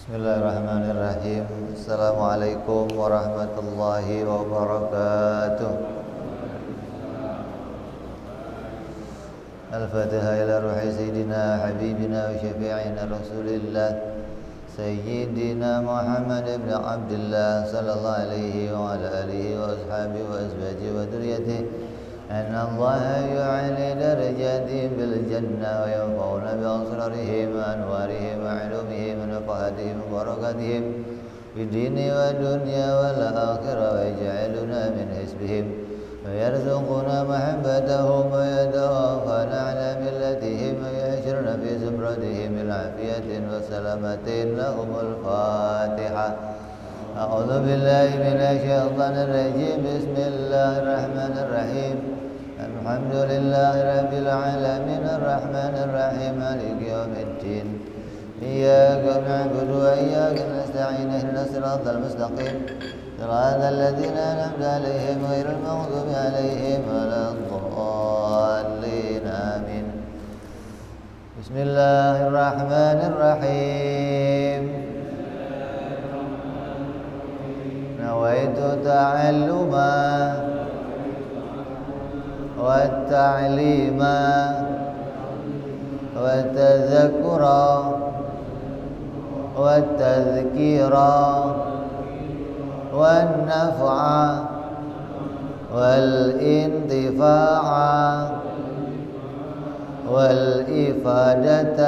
Bismillahirrahmanirrahim. Assalamualaikum warahmatullahi wabarakatuh. Al-Fatiha ila ruhi Sayyidina Habibina wa Syafi'ina Rasulillah Sayyidina Muhammad ibn Abdullah sallallahu alaihi wa ala alihi wa ashabihi wa azwajihi wa dhurriyyatihi anna Allah yu'ali darajatihim bil jannah wa yanfa'una bi asrarihim wa anwarihim wa ilumihim wa nafahatihim wa barakatihim fid dini wa dunya wal akhirah wa yaj'aluna min hisbihim ويرزقنا محبتهم ويتوفانا على ملتهم ويحشرنا في زمرتهم بالعافية وسلامة لهم الفاتحة أعوذ بالله من الشيطان الرجيم بسم الله الرحمن الرحيم الحمد لله رب العالمين الرحمن الرحيم مالك يوم الدين إياك نعبد وإياك نستعين اهدنا الصراط المستقيم صراط الذين أنعمت عليهم غير المغضوب عليهم ولا الضالين آمين بسم الله الرحمن الرحيم نويت تعلما والتعليما والتذكرا والتذكيرا والنفع والانتفاع والإفادة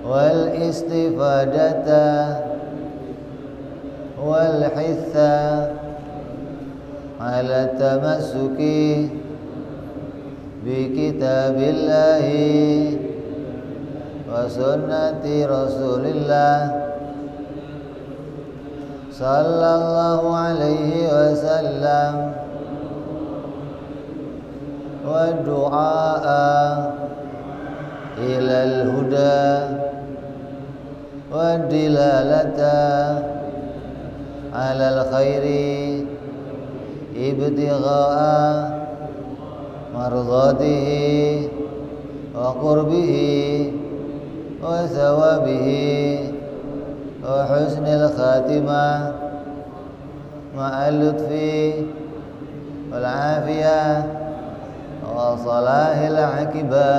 والاستفادة والحث على التمسك بكتاب الله وسنة رسول الله صلى الله عليه وسلم والدعاء إلى الهدى والدلالة على الخير ابتغاء مرضاته وقربه وثوابه وحسن الخاتمة مع اللطف والعافية وصلاح العاقبة.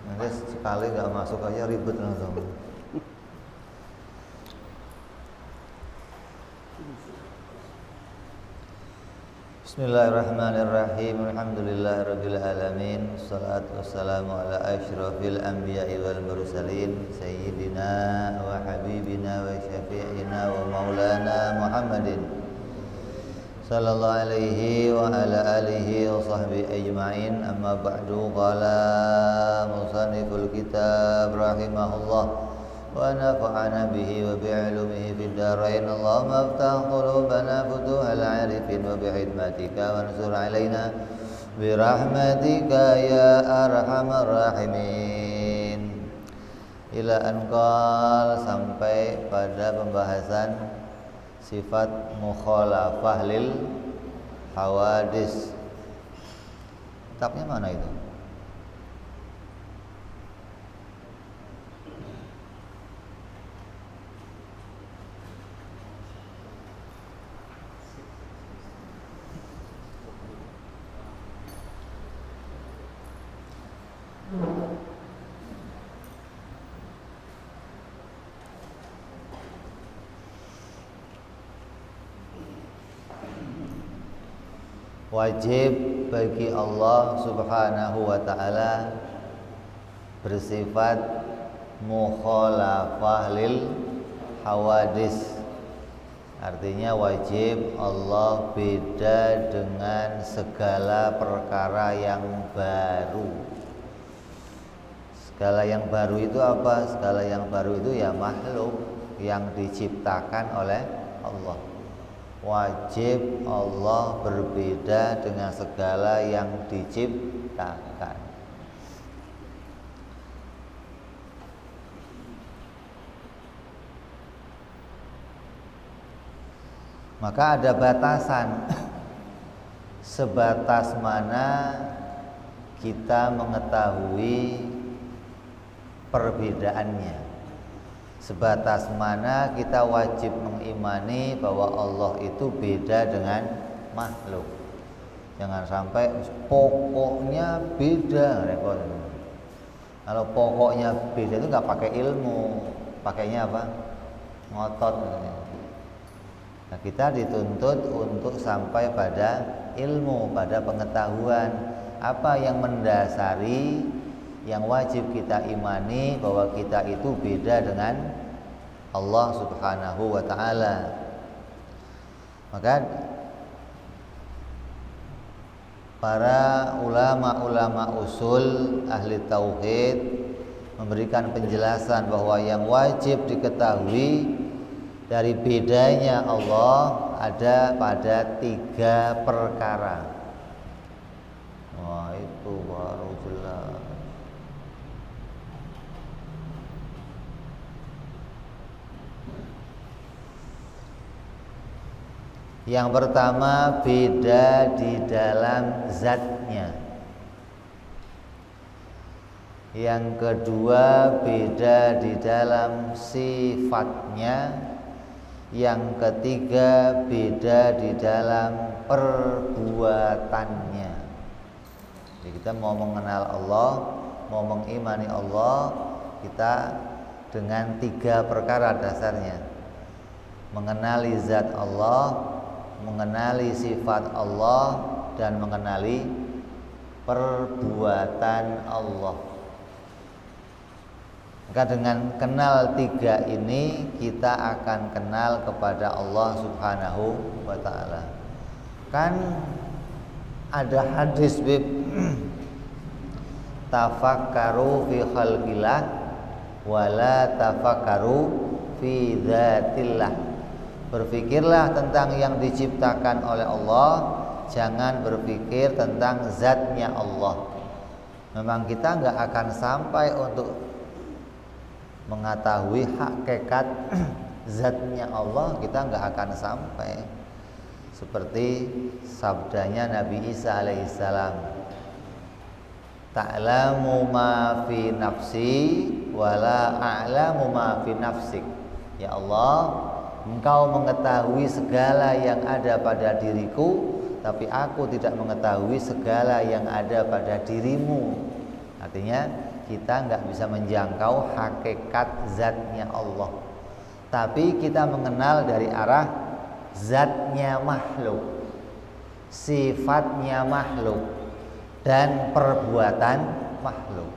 Nanti sekali nggak masuk aja ribet langsung. Bismillahirrahmanirrahim. Alhamdulillahirabbil alamin. Wassalatu wassalamu ala asyrafil anbiya'i wal mursalin sayyidina wa habibina wa syafi'ina wa maulana Muhammadin sallallahu alaihi wa ala alihi wa sahbihi ajma'in. Amma ba'du. Qala musanniful kitab rahimahullah wa nafa'ana bihi wa bi'ulumihi fid dharain. Allahumma aftah qulubana futuhal arifin wa bihidmatika wansur alaina birahmatika ya arhamar rahimin. Ila anqal, sampai pada pembahasan sifat mukhalafah lil hawadis. Kitabnya mana itu? Wajib bagi Allah subhanahu wa ta'ala bersifat mukhalafah lil hawadis. Artinya wajib Allah beda dengan segala perkara yang baru. Segala yang baru itu apa? Segala yang baru itu ya makhluk yang diciptakan oleh Allah. Wajib Allah berbeda dengan segala yang diciptakan. Maka ada batasan sebatas mana kita mengetahui perbedaannya, sebatas mana kita wajib mengimani bahwa Allah itu beda dengan makhluk. Jangan sampai pokoknya beda, repot. Kalau pokoknya beda itu nggak pakai ilmu, pakainya apa? Ngotot. Nah, kita dituntut untuk sampai pada ilmu, pada pengetahuan apa yang mendasari yang wajib kita imani bahwa kita itu beda dengan Allah Subhanahu wa taala. Maka para ulama-ulama usul ahli tauhid memberikan penjelasan bahwa yang wajib diketahui dari bedanya Allah ada pada 3 perkara. Wah, itu baru jelas. Yang pertama, beda di dalam zatnya. Yang kedua, beda di dalam sifatnya. Yang ketiga, beda di dalam perbuatannya. Jadi kita mau mengenal Allah, mau mengimani Allah, kita dengan 3 perkara dasarnya. Mengenali zat Allah, mengenali sifat Allah, dan mengenali perbuatan Allah. Maka dengan kenal 3 ini kita akan kenal kepada Allah Subhanahu wa ta'ala. Kan ada hadis bib tafakkaru fi khalqillah wala tafakkaru fi dzatillah. Berpikirlah tentang yang diciptakan oleh Allah, jangan berpikir tentang zatnya Allah. Memang kita nggak akan sampai untuk mengetahui hakikat zatnya Allah, kita nggak akan sampai. Seperti sabdanya Nabi Isa alaihissalam, ta'lamu ma fi nafsi wala a'lamu ma fi nafsik. Ya Allah, Engkau mengetahui segala yang ada pada diriku, tapi aku tidak mengetahui segala yang ada pada dirimu. Artinya kita nggak bisa menjangkau hakikat zatnya Allah, tapi kita mengenal dari arah zatnya makhluk, sifatnya makhluk, dan perbuatan makhluk.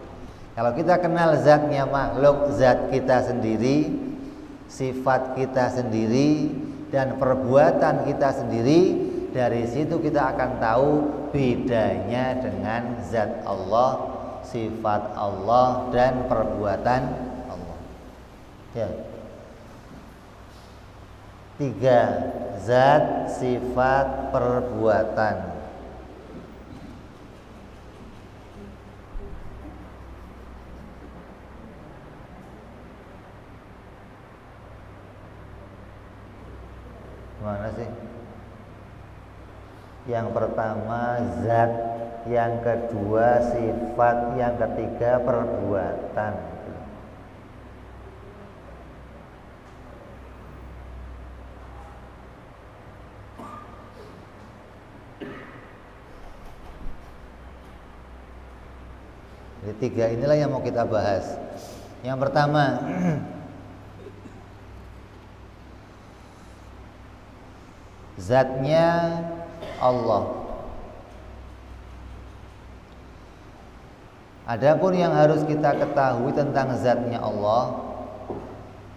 Kalau kita kenal zatnya makhluk, zat kita sendiri, sifat kita sendiri, dan perbuatan kita sendiri, dari situ kita akan tahu bedanya dengan zat Allah, sifat Allah, dan perbuatan Allah. Ya. 3, zat, sifat, perbuatan. Gimana sih? Yang pertama zat, yang kedua sifat, yang ketiga perbuatan. Jadi 3 inilah yang mau kita bahas. Yang pertama, zatnya Allah. Adapun yang harus kita ketahui tentang zatnya Allah,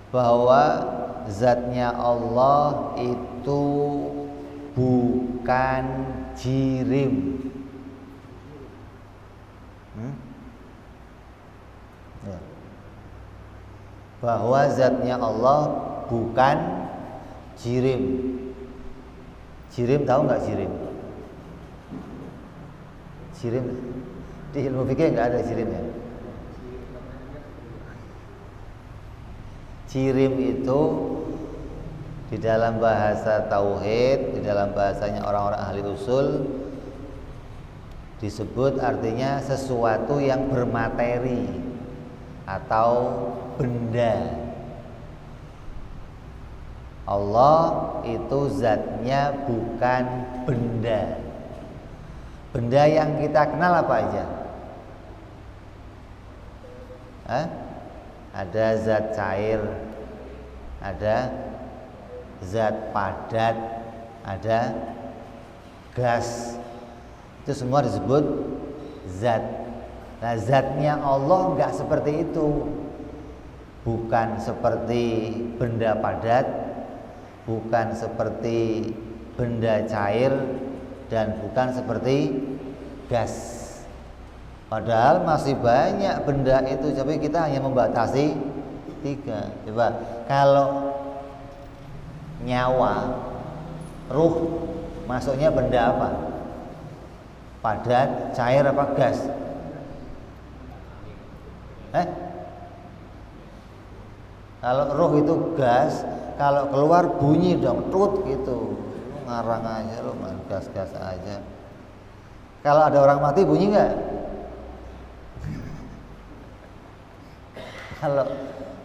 bahwa zatnya Allah itu bukan jirim. Ya. Bahwa zatnya Allah bukan jirim. Jirim, tahu nggak jirim? Jirim di ilmu fikih nggak ada jirim ya. Jirim itu Di dalam bahasa tauhid, di dalam bahasanya orang-orang ahli usul, disebut artinya sesuatu yang bermateri atau benda. Allah itu zatnya bukan benda. Benda yang kita kenal apa aja? Ada zat cair, ada zat padat, ada gas. Itu semua disebut zat. Nah, zatnya Allah enggak seperti itu. Bukan seperti benda padat, bukan seperti benda cair, dan bukan seperti gas. Padahal masih banyak benda itu, tapi kita hanya membatasi 3. Coba, kalau nyawa, ruh, masuknya benda apa? Padat, cair, apa gas? Kalau ruh itu gas, kalau keluar bunyi dong, trut gitu. Lu ngarang aja lu, gas-gas aja. Kalau ada orang mati bunyi nggak? Kalau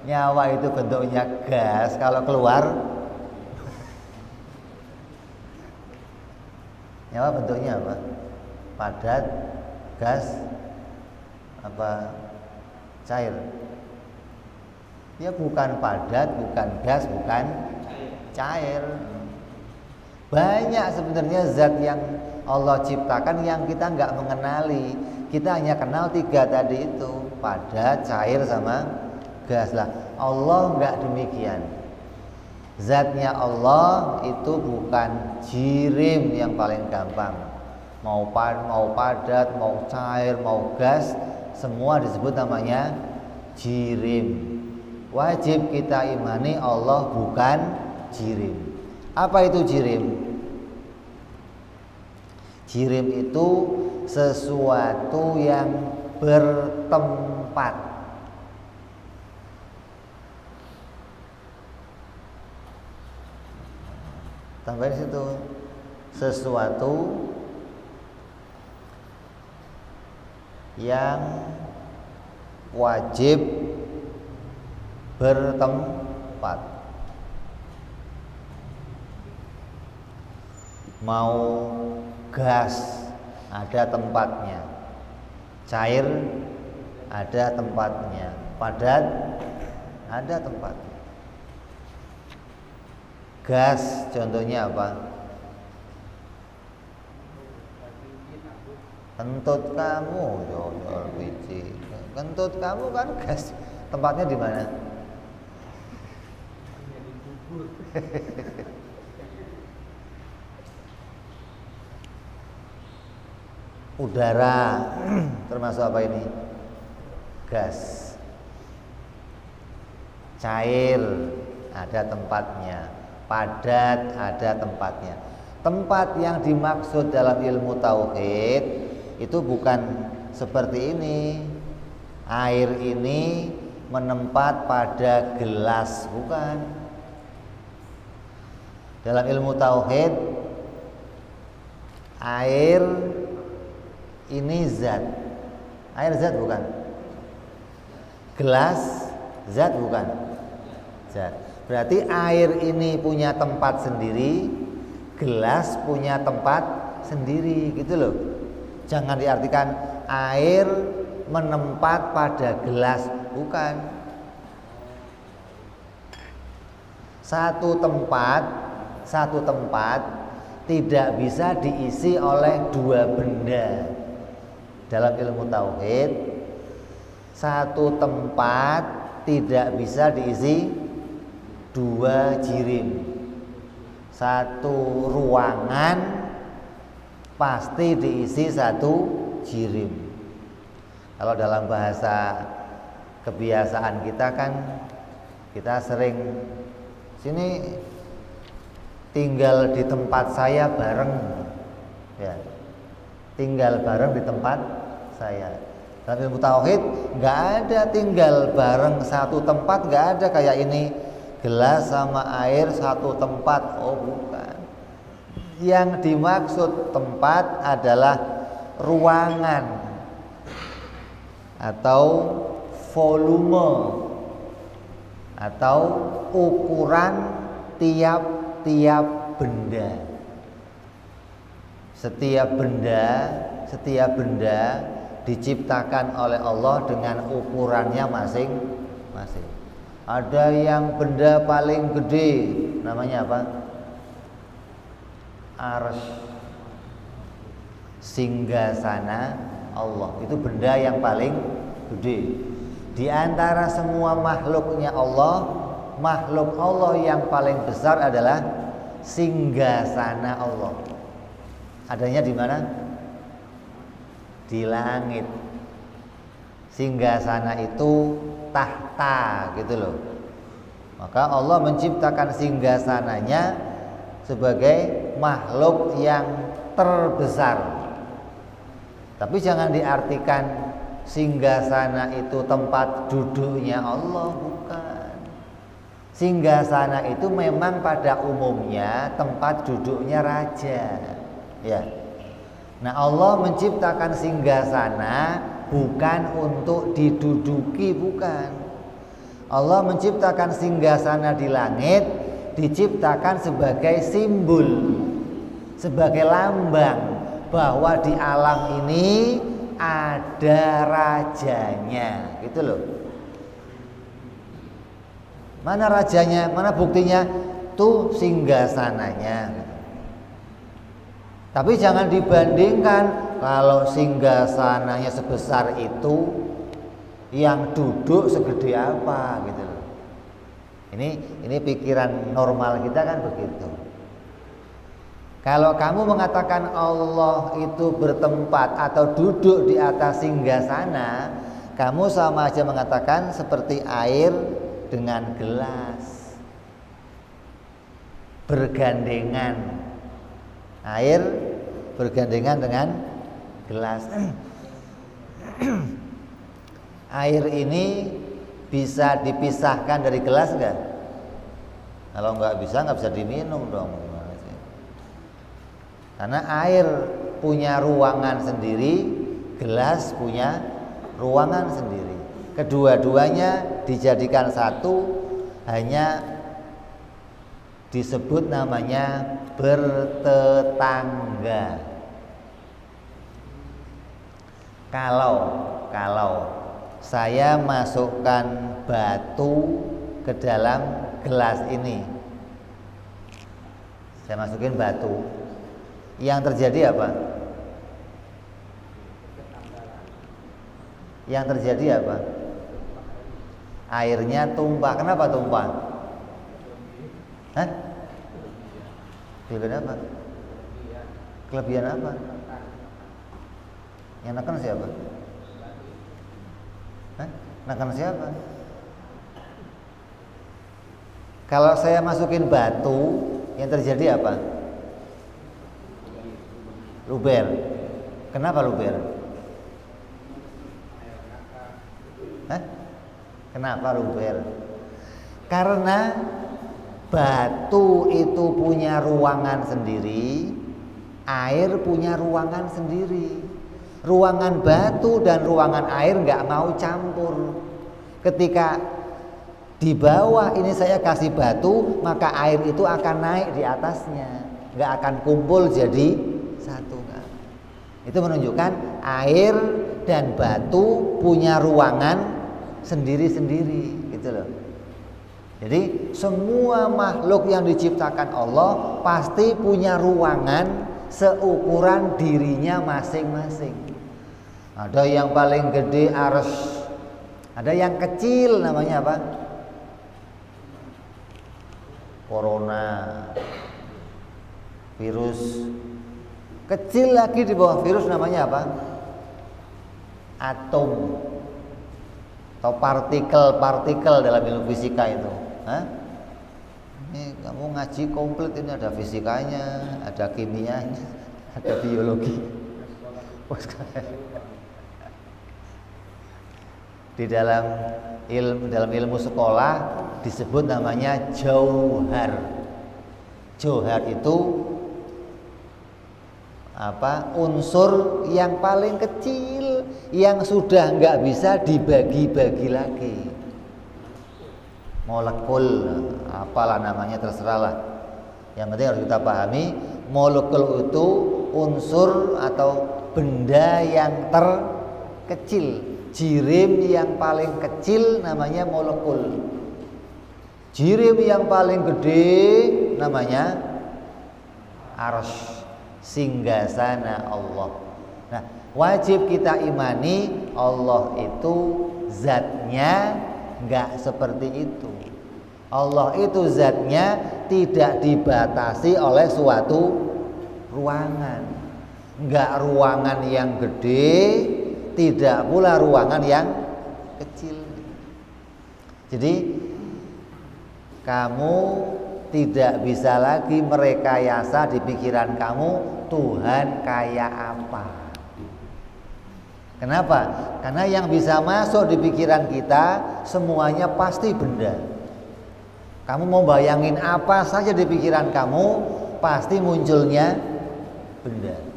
nyawa itu bentuknya gas, kalau keluar nyawa bentuknya apa? Padat, gas, apa cair? Ya bukan padat, bukan gas, bukan cair. Banyak sebenarnya zat yang Allah ciptakan yang kita nggak mengenali. Kita hanya kenal 3 tadi itu, padat, cair, sama gas lah. Allah nggak demikian. Zatnya Allah itu bukan jirim yang paling gampang. Mau padat, mau cair, mau gas, semua disebut namanya jirim. Wajib kita imani Allah bukan jirim. Apa itu jirim? Jirim itu sesuatu yang bertempat. Tambahin situ, sesuatu yang wajib bertempat. Mau gas ada tempatnya, cair ada tempatnya, padat ada tempatnya. Gas contohnya apa? Kentut kamu, jodol biji. Kentut kamu kan gas. Tempatnya di mana? Udara termasuk apa ini? Gas. Cair ada tempatnya, padat ada tempatnya. Tempat yang dimaksud dalam ilmu tauhid itu bukan seperti ini. Air ini menempat pada gelas, bukan. Dalam ilmu tauhid, air ini zat. Air zat bukan. Gelas zat bukan. Zat. Berarti air ini punya tempat sendiri, gelas punya tempat sendiri, gitu loh. Jangan diartikan air menempat pada gelas, bukan. Satu tempat tidak bisa diisi oleh 2 benda. Dalam ilmu tauhid, satu tempat tidak bisa diisi 2 jirim. Satu ruangan pasti diisi 1 jirim. Kalau dalam bahasa kebiasaan kita kan, kita sering sini tinggal di tempat saya bareng, ya. Tinggal bareng di tempat saya. Dalam ilmu tauhid nggak ada tinggal bareng satu tempat, nggak ada kayak ini gelas sama air satu tempat. Oh bukan. Yang dimaksud tempat adalah ruangan atau volume atau ukuran tiap-tiap benda. Setiap benda diciptakan oleh Allah dengan ukurannya masing-masing. Ada yang benda paling gede, namanya apa? Arsy, singgasana Allah. Itu benda yang paling gede. Di antara semua makhluknya Allah, makhluk Allah yang paling besar adalah singgasana Allah. Adanya di mana? Di langit. Singgasana itu tahta gitu loh. Maka Allah menciptakan singgasananya sebagai makhluk yang terbesar. Tapi jangan diartikan singgasana itu tempat duduknya Allah, bukan. Singgasana itu memang pada umumnya tempat duduknya raja. Ya. Nah, Allah menciptakan singgasana bukan untuk diduduki, bukan. Allah menciptakan singgasana di langit diciptakan sebagai simbol, sebagai lambang bahwa di alam ini ada rajanya, gitu loh. Mana rajanya? Mana buktinya? Tuh singgasananya. Tapi jangan dibandingkan, kalau singgasananya sebesar itu, yang duduk segede apa gitu loh. Ini pikiran normal kita kan begitu. Kalau kamu mengatakan Allah itu bertempat atau duduk di atas singgasana, kamu sama aja mengatakan seperti air dengan gelas bergandengan. Air bergandengan dengan gelas. Air ini bisa dipisahkan dari gelas enggak? Kalau nggak bisa diminum dong. Karena air punya ruangan sendiri, gelas punya ruangan sendiri. Kedua-duanya dijadikan satu, hanya disebut namanya bertetangga. Kalau saya masukkan batu ke dalam gelas ini, saya masukin batu, yang terjadi apa? Yang terjadi apa? Airnya tumpah. Kenapa tumpah? Hah? Kelebihan apa? Kelebihan apa? Yang neken siapa? Hah? Neken siapa? Kalau saya masukin batu, yang terjadi apa? Luber. Kenapa luber? Hah? Kenapa luber? Karena batu itu punya ruangan sendiri, air punya ruangan sendiri. Ruangan batu dan ruangan air nggak mau campur. Ketika di bawah ini saya kasih batu, maka air itu akan naik di atasnya, nggak akan kumpul jadi satu. Itu menunjukkan air dan batu punya ruangan sendiri-sendiri, gitu loh. Jadi semua makhluk yang diciptakan Allah pasti punya ruangan seukuran dirinya masing-masing. Ada yang paling gede arsy, ada yang kecil namanya apa? Corona, virus. Kecil lagi di bawah virus namanya apa? Atom atau partikel dalam ilmu fisika itu. Hah? Ini kamu ngaji komplit, ini ada fisikanya, ada kimianya, ada biologi. Di Di dalam ilmu sekolah disebut namanya jauhar. Jauhar itu unsur yang paling kecil yang sudah nggak bisa dibagi-bagi lagi. Molekul, apalah namanya terserahlah. Yang penting harus kita pahami, molekul itu unsur atau benda yang terkecil. Jirim yang paling kecil namanya molekul. Jirim yang paling gede namanya arsy, singgasana Allah. Nah, wajib kita imani Allah itu zatnya enggak seperti itu. Allah itu zatnya tidak dibatasi oleh suatu ruangan. Enggak ruangan yang gede, tidak pula ruangan yang kecil. Jadi kamu tidak bisa lagi merekayasa di pikiran kamu Tuhan kayak apa. Kenapa? Karena yang bisa masuk di pikiran kita semuanya pasti benda. Kamu mau bayangin apa saja di pikiran kamu, pasti munculnya benda.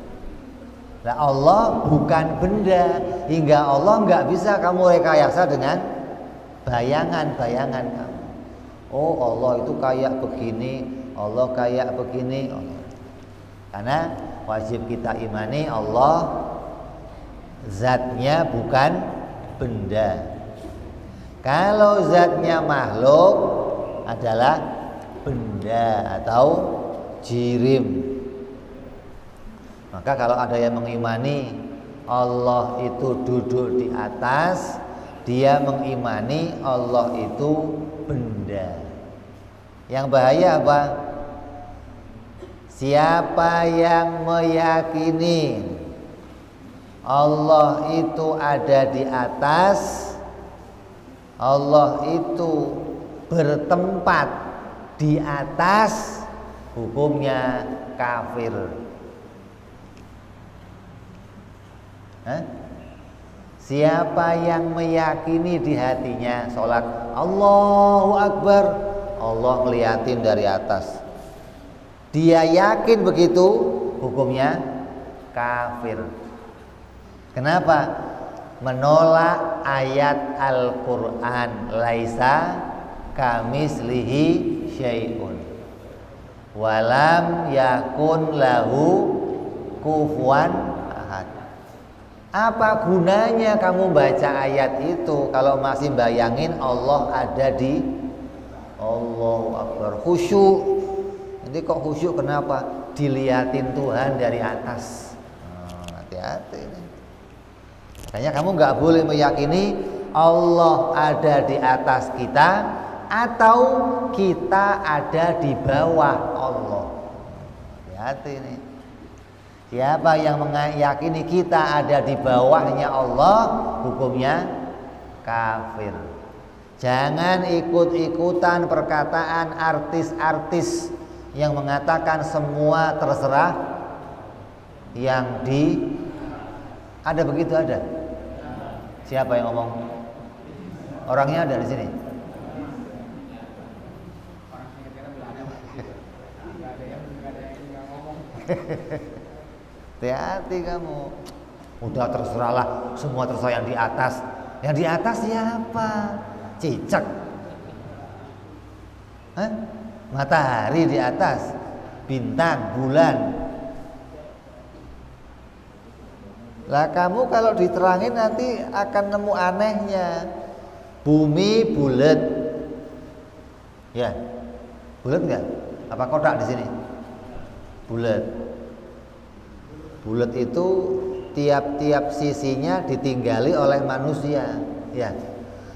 Nah, Allah bukan benda, hingga Allah nggak bisa kamu rekayasa dengan bayangan-bayangan kamu. Oh, Allah itu kayak begini, Allah kayak begini. Karena wajib kita imani Allah zatnya bukan benda. Kalau zatnya makhluk adalah benda atau jirim. Maka kalau ada yang mengimani Allah itu duduk di atas, dia mengimani Allah itu benda. Yang bahaya apa? Siapa yang meyakini Allah itu ada di atas, Allah itu bertempat di atas, hukumnya kafir. Siapa yang meyakini di hatinya sholat Allahu Akbar, Allah ngeliatin dari atas, dia yakin begitu, hukumnya kafir. Kenapa? Menolak ayat Al-Quran, laisa kamislihi syai'un walam yakun lahu kufuwan ahad. Apa gunanya kamu baca ayat itu kalau masih bayangin Allah ada di Allahu Akbar, khusyuk. Nanti kok khusyuk kenapa? Diliatin Tuhan dari atas. Hati-hati ini. Makanya kamu nggak boleh meyakini Allah ada di atas kita atau kita ada di bawah Allah. Hati-hati ini. Siapa yang meyakini kita ada di bawahnya Allah, hukumnya kafir. Jangan ikut-ikutan perkataan artis-artis yang mengatakan semua terserah yang ada begitu ada. Siapa yang ngomong? Orangnya ada di sini. Hati-hati kamu. Udah terserahlah, semua terserah yang di atas. Yang di atas siapa? Cicak. Matahari di atas, bintang, bulan. Lah kamu kalau diterangin nanti akan nemu anehnya. Bumi bulat. Ya. Bulat enggak? Apa kotak di sini? Bulat. Bulat itu tiap-tiap sisinya ditinggali oleh manusia. Ya.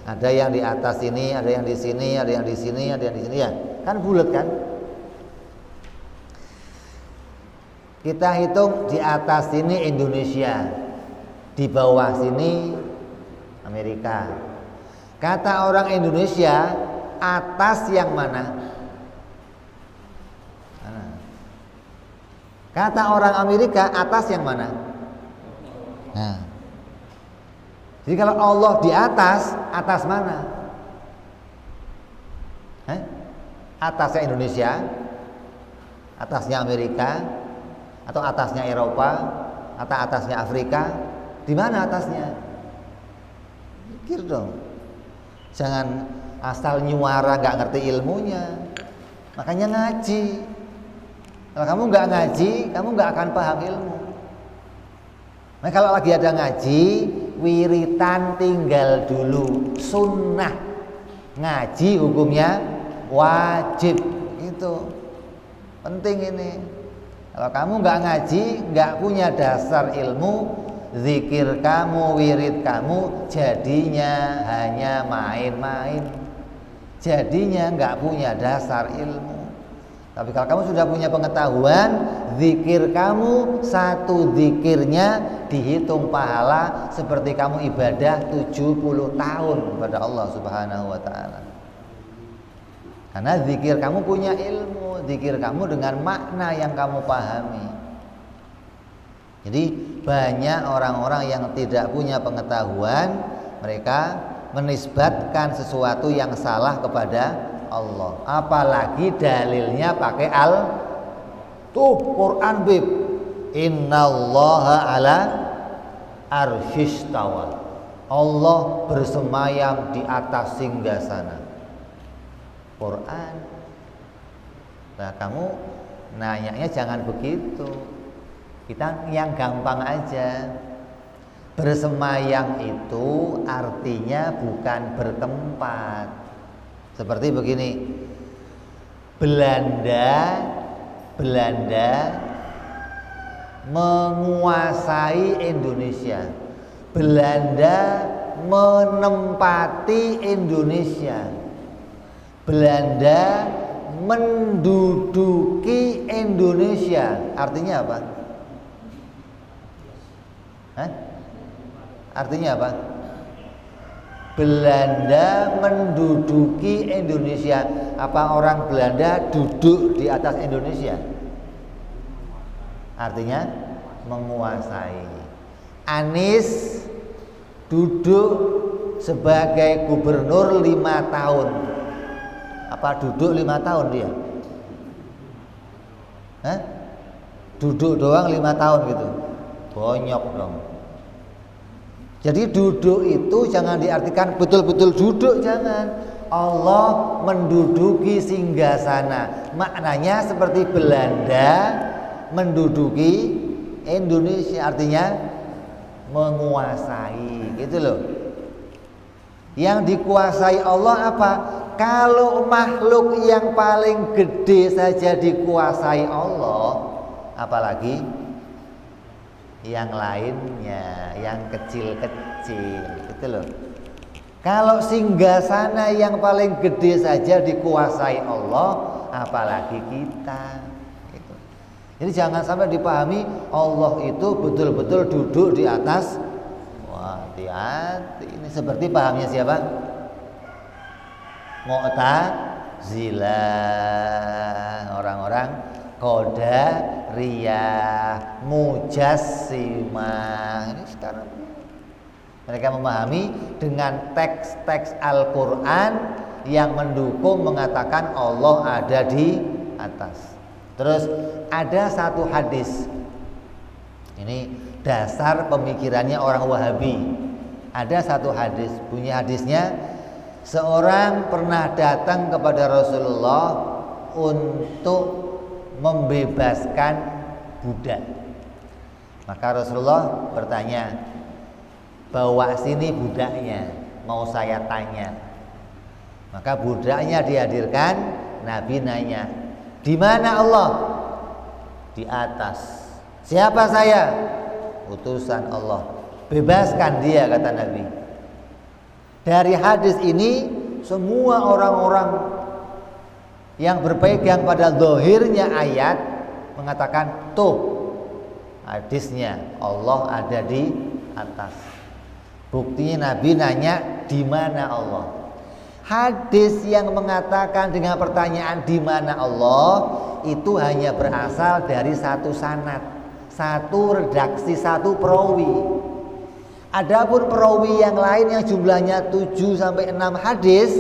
Ada yang di atas ini, ada yang di sini, ada yang di sini, ada yang di sini, ya. Kan bulat kan? Kita hitung di atas sini Indonesia, di bawah sini Amerika. Kata orang Indonesia, atas yang mana? Kata orang Amerika, atas yang mana? Nah, Jadi kalau Allah di atas, atas mana? Atasnya Indonesia, atasnya Amerika, atau atasnya Eropa, atau atasnya Afrika? Di mana atasnya? Mikir dong. Jangan asal nyuara nggak ngerti ilmunya. Makanya ngaji. Kalau kamu nggak ngaji, kamu nggak akan paham ilmu. Nah, kalau lagi ada ngaji, wiritan tinggal dulu, sunnah. Ngaji hukumnya wajib, itu penting ini. Kalau kamu nggak ngaji, nggak punya dasar ilmu, zikir kamu, wirid kamu jadinya hanya main-main, jadinya nggak punya dasar ilmu. Tapi kalau kamu sudah punya pengetahuan, zikir kamu satu zikirnya dihitung pahala seperti kamu ibadah 70 tahun kepada Allah Subhanahu wa taala. Karena zikir kamu punya ilmu, zikir kamu dengan makna yang kamu pahami. Jadi banyak orang-orang yang tidak punya pengetahuan, mereka menisbatkan sesuatu yang salah kepada Allah. Apalagi dalilnya pakai Quran bib. Innallaha ala arsyistawa. Allah bersemayam di atas singgasana. Quran. Nah, kamu nanyanya jangan begitu. Kita yang gampang aja. Bersemayam itu artinya bukan bertempat. Seperti begini. Belanda menguasai Indonesia. Belanda menempati Indonesia. Belanda menduduki Indonesia. Artinya apa? Artinya apa? Belanda menduduki Indonesia. Apa orang Belanda duduk di atas Indonesia? Artinya menguasai. Anies duduk sebagai gubernur 5 tahun. Apa duduk 5 tahun dia? Duduk doang 5 tahun gitu. Bonyok dong. Jadi duduk itu jangan diartikan betul-betul duduk, jangan. Allah menduduki singgasana. Maknanya seperti Belanda menduduki Indonesia, artinya menguasai, gitu loh. Yang dikuasai Allah apa? Kalau makhluk yang paling gede saja dikuasai Allah, apalagi yang lainnya, yang kecil-kecil, gitu loh. Kalau singgasana yang paling gede saja dikuasai Allah, apalagi kita. Gitu. Jadi jangan sampai dipahami Allah itu betul-betul duduk di atas. Wah, hati-hati. Ini seperti pahamnya siapa? Mu'tazilah, orang-orang Qadariyah, Mujassimah. Ini sekarang mereka memahami dengan teks-teks Al-Quran yang mendukung mengatakan Allah ada di atas. Terus ada satu hadis. Ini dasar pemikirannya orang Wahabi. Ada satu hadis, bunyi hadisnya, seorang pernah datang kepada Rasulullah untuk membebaskan budak. Maka Rasulullah bertanya, bawa sini budaknya, mau saya tanya. Maka budaknya dihadirkan, Nabi nanya, di mana Allah? Di atas. Siapa saya? Utusan Allah. Bebaskan dia, kata Nabi. Dari hadis ini, semua orang-orang yang berpegang pada zahirnya ayat mengatakan, tuh hadisnya Allah ada di atas. Buktinya Nabi nanya, di mana Allah? Hadis yang mengatakan dengan pertanyaan di mana Allah itu hanya berasal dari satu sanad, satu redaksi, satu perawi. Adapun perawi yang lain yang jumlahnya 7 sampai 6 hadis,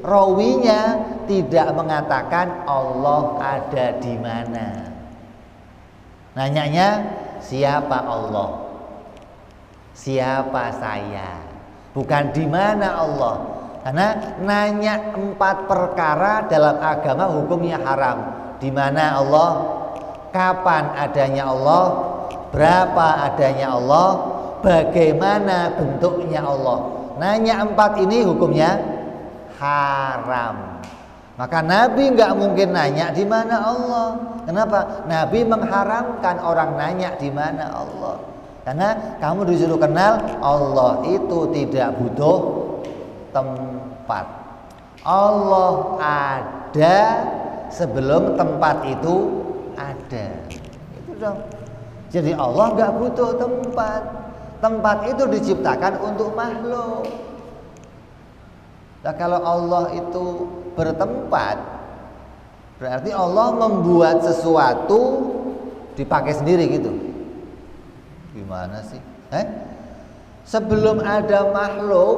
rawinya tidak mengatakan Allah ada di mana. Nanyanya siapa Allah? Siapa saya? Bukan di mana Allah. Karena nanya 4 perkara dalam agama hukumnya haram. Di mana Allah? Kapan adanya Allah? Berapa adanya Allah? Bagaimana bentuknya Allah? Nanya 4 ini hukumnya haram. Maka Nabi nggak mungkin nanya di mana Allah. Kenapa? Nabi mengharamkan orang nanya di mana Allah. Karena kamu disuruh kenal Allah itu tidak butuh tempat. Allah ada sebelum tempat itu ada. Itu dong. Jadi Allah nggak butuh tempat. Tempat itu diciptakan untuk makhluk. Nah, kalau Allah itu bertempat, berarti Allah membuat sesuatu dipakai sendiri gitu. Gimana sih? Sebelum ada makhluk,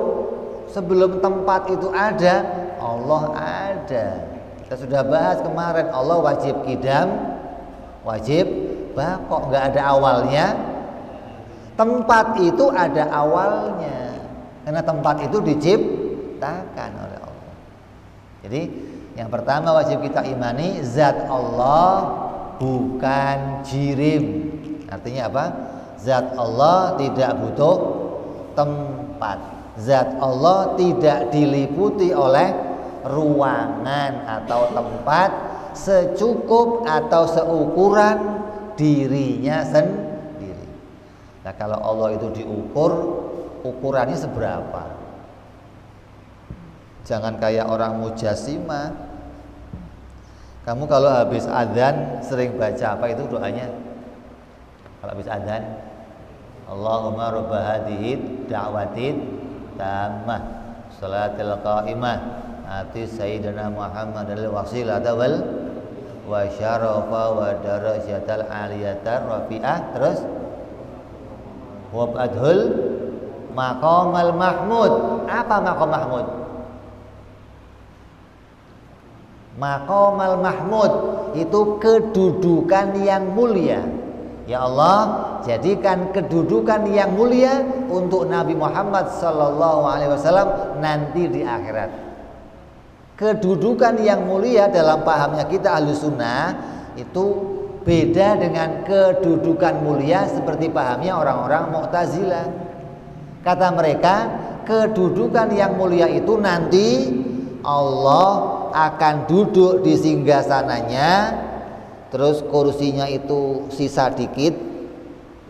sebelum tempat itu ada, Allah ada. Kita sudah bahas kemarin, Allah wajib qidam, wajib baqo, nggak ada awalnya. Tempat itu ada awalnya, karena tempat itu diciptakan oleh Allah. Jadi yang pertama wajib kita imani, zat Allah bukan jirim. Artinya apa? Zat Allah tidak butuh tempat. Zat Allah tidak diliputi oleh ruangan atau tempat, secukup atau seukuran dirinya sendiri. Nah, kalau Allah itu diukur, ukurannya seberapa? Jangan kayak orang mujassimah. Kamu kalau habis adzan sering baca apa itu doanya? Kalau habis adzan, Allahumma rabb hadhihi da'watin tammah salatil qa'imah ati sayyidina Muhammad al-wasilata wal wa syarafa wa darajatal aliyata rafi'ah, terus wab'adhul maqamal mahmud. Apa maqam mahmud? Maqamal mahmud itu kedudukan yang mulia. Ya Allah, jadikan kedudukan yang mulia untuk Nabi Muhammad SAW nanti di akhirat. Kedudukan yang mulia dalam pahamnya kita Ahlus Sunnah itu beda dengan kedudukan mulia seperti pahamnya orang-orang Mu'tazilah. Kata mereka, kedudukan yang mulia itu nanti Allah akan duduk di singgasananya, terus kursinya itu sisa dikit,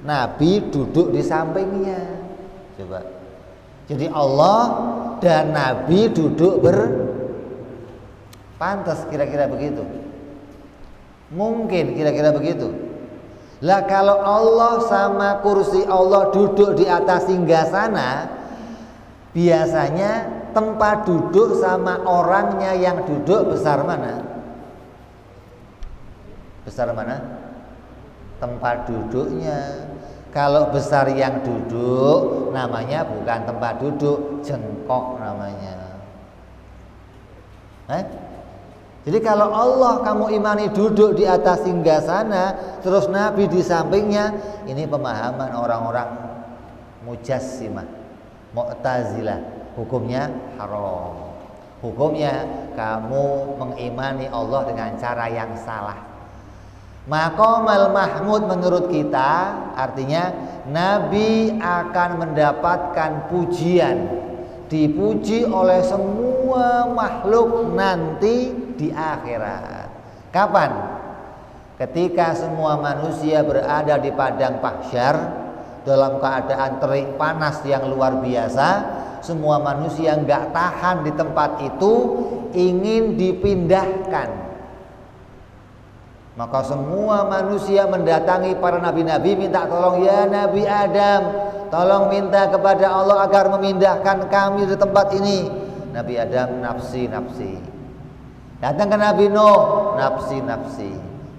Nabi duduk di sampingnya. Coba. Jadi Allah dan Nabi duduk pantas kira-kira begitu. Mungkin kira-kira begitu. Lah kalau Allah sama kursi Allah duduk di atas singgasana, biasanya tempat duduk sama orangnya yang duduk besar mana? Besar mana? Tempat duduknya. Kalau besar yang duduk, namanya bukan tempat duduk, jengkok namanya. Jadi kalau Allah kamu imani duduk di atas singgasana, terus Nabi di sampingnya, ini pemahaman orang-orang Mujassimah, Mu'tazilah. Hukumnya haram. Hukumnya kamu mengimani Allah dengan cara yang salah. Maqamal mahmud menurut kita artinya Nabi akan mendapatkan pujian, dipuji oleh semua makhluk nanti di akhirat. Kapan? Ketika semua manusia berada di padang mahsyar dalam keadaan terik panas yang luar biasa, semua manusia nggak tahan di tempat itu, ingin dipindahkan. Maka semua manusia mendatangi para nabi-nabi minta tolong, ya Nabi Adam, tolong minta kepada Allah agar memindahkan kami di tempat ini. Nabi Adam nafsi. Datang ke Nabi Nuh, nafsi.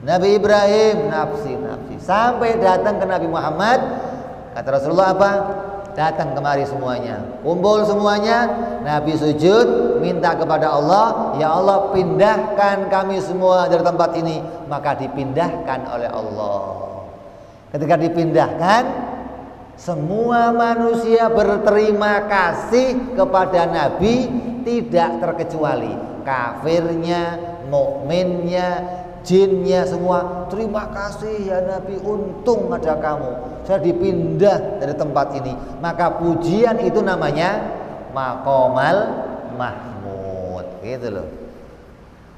Nabi Ibrahim, nafsi. Sampai datang ke Nabi Muhammad, kata Rasulullah apa? datang kemari semuanya, kumpul semuanya. Nabi sujud, minta kepada Allah, ya Allah pindahkan kami semua dari tempat ini. Maka dipindahkan oleh Allah. Ketika dipindahkan, semua manusia berterima kasih kepada Nabi, tidak terkecuali kafirnya, mukminnya, jinnya, semua terima kasih ya Nabi, untung ada kamu, saya dipindah dari tempat ini. Maka pujian itu namanya Maqamal Mahmud, gitu loh.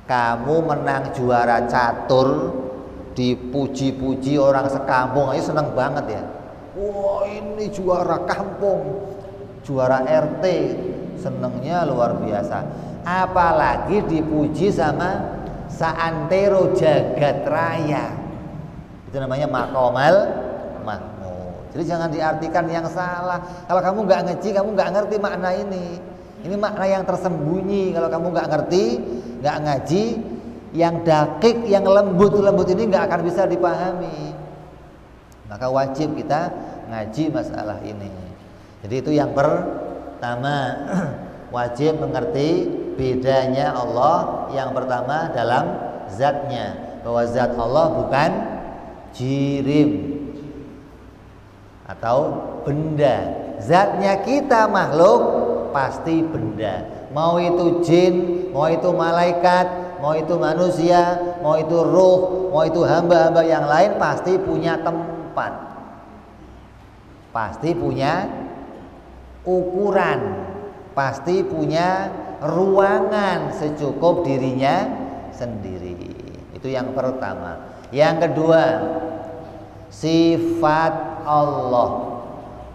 Kamu menang juara catur, dipuji-puji orang sekampung aja seneng banget ya. Wah, ini juara kampung, juara RT, senengnya luar biasa. Apalagi dipuji sama saantero jagat raya, itu namanya Maqamal Mahmud. Jadi jangan diartikan yang salah. Kalau kamu nggak ngaji, kamu nggak ngerti makna ini. Ini makna yang tersembunyi. Kalau kamu nggak ngerti, nggak ngaji, yang dakik, yang lembut ini nggak akan bisa dipahami. Maka wajib kita ngaji masalah ini. Jadi itu yang pertama, wajib mengerti bedanya Allah. Yang pertama dalam zatnya, bahwa zat Allah bukan jirim atau benda. Zatnya kita makhluk pasti benda. Mau itu jin, mau itu malaikat, mau itu manusia, mau itu ruh, mau itu hamba-hamba yang lain, pasti punya tempat, pasti punya ukuran, pasti punya ruangan secukup dirinya sendiri. Itu yang pertama. Yang kedua, sifat Allah.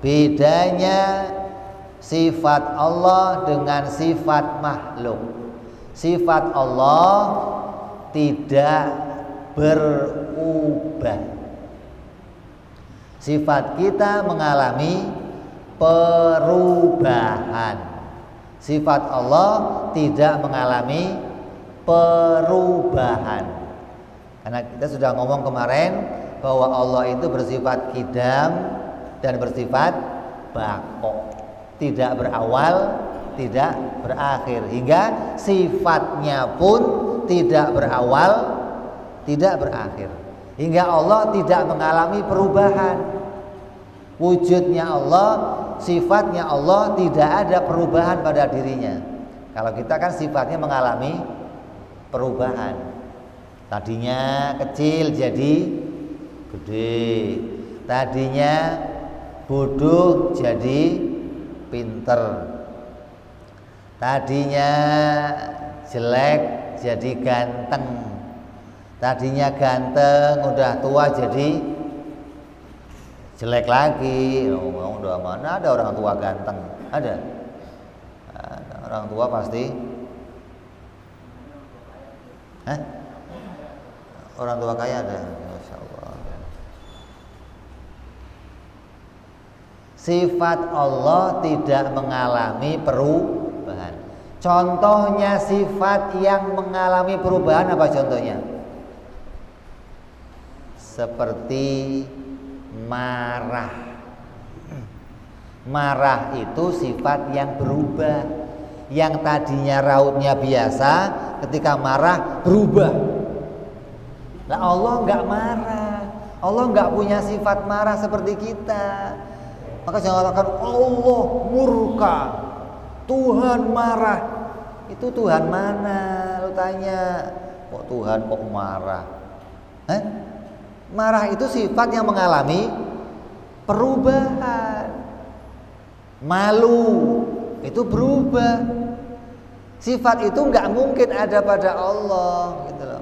Bedanya sifat Allah dengan sifat makhluk. Sifat Allah tidak berubah. Sifat kita mengalami perubahan. Sifat Allah tidak mengalami perubahan. Karena kita sudah ngomong kemarin bahwa Allah itu bersifat qidam dan bersifat baqo, tidak berawal, tidak berakhir, hingga sifatnya pun tidak berawal, tidak berakhir, hingga Allah tidak mengalami perubahan. Wujudnya Allah, sifatnya Allah, tidak ada perubahan pada dirinya. Kalau kita kan sifatnya mengalami perubahan. Tadinya kecil jadi gede, tadinya bodoh jadi pinter, tadinya jelek jadi ganteng, tadinya ganteng udah tua jadi jelek lagi. Udah mana ada orang tua ganteng? Ada orang tua pasti. Orang tua kaya ada. Masya Allah. Sifat Allah tidak mengalami perubahan. Contohnya sifat yang mengalami perubahan apa contohnya? Seperti marah. Marah itu sifat yang berubah. Yang tadinya rautnya biasa, ketika marah berubah. Nah, Allah enggak marah. Allah enggak punya sifat marah seperti kita. Maka jangan katakan Allah murka, Tuhan marah. Itu Tuhan mana? Lu tanya. Kok Tuhan kok marah? Marah itu sifat yang mengalami perubahan. Malu itu berubah. Sifat itu nggak mungkin ada pada Allah, gitu loh.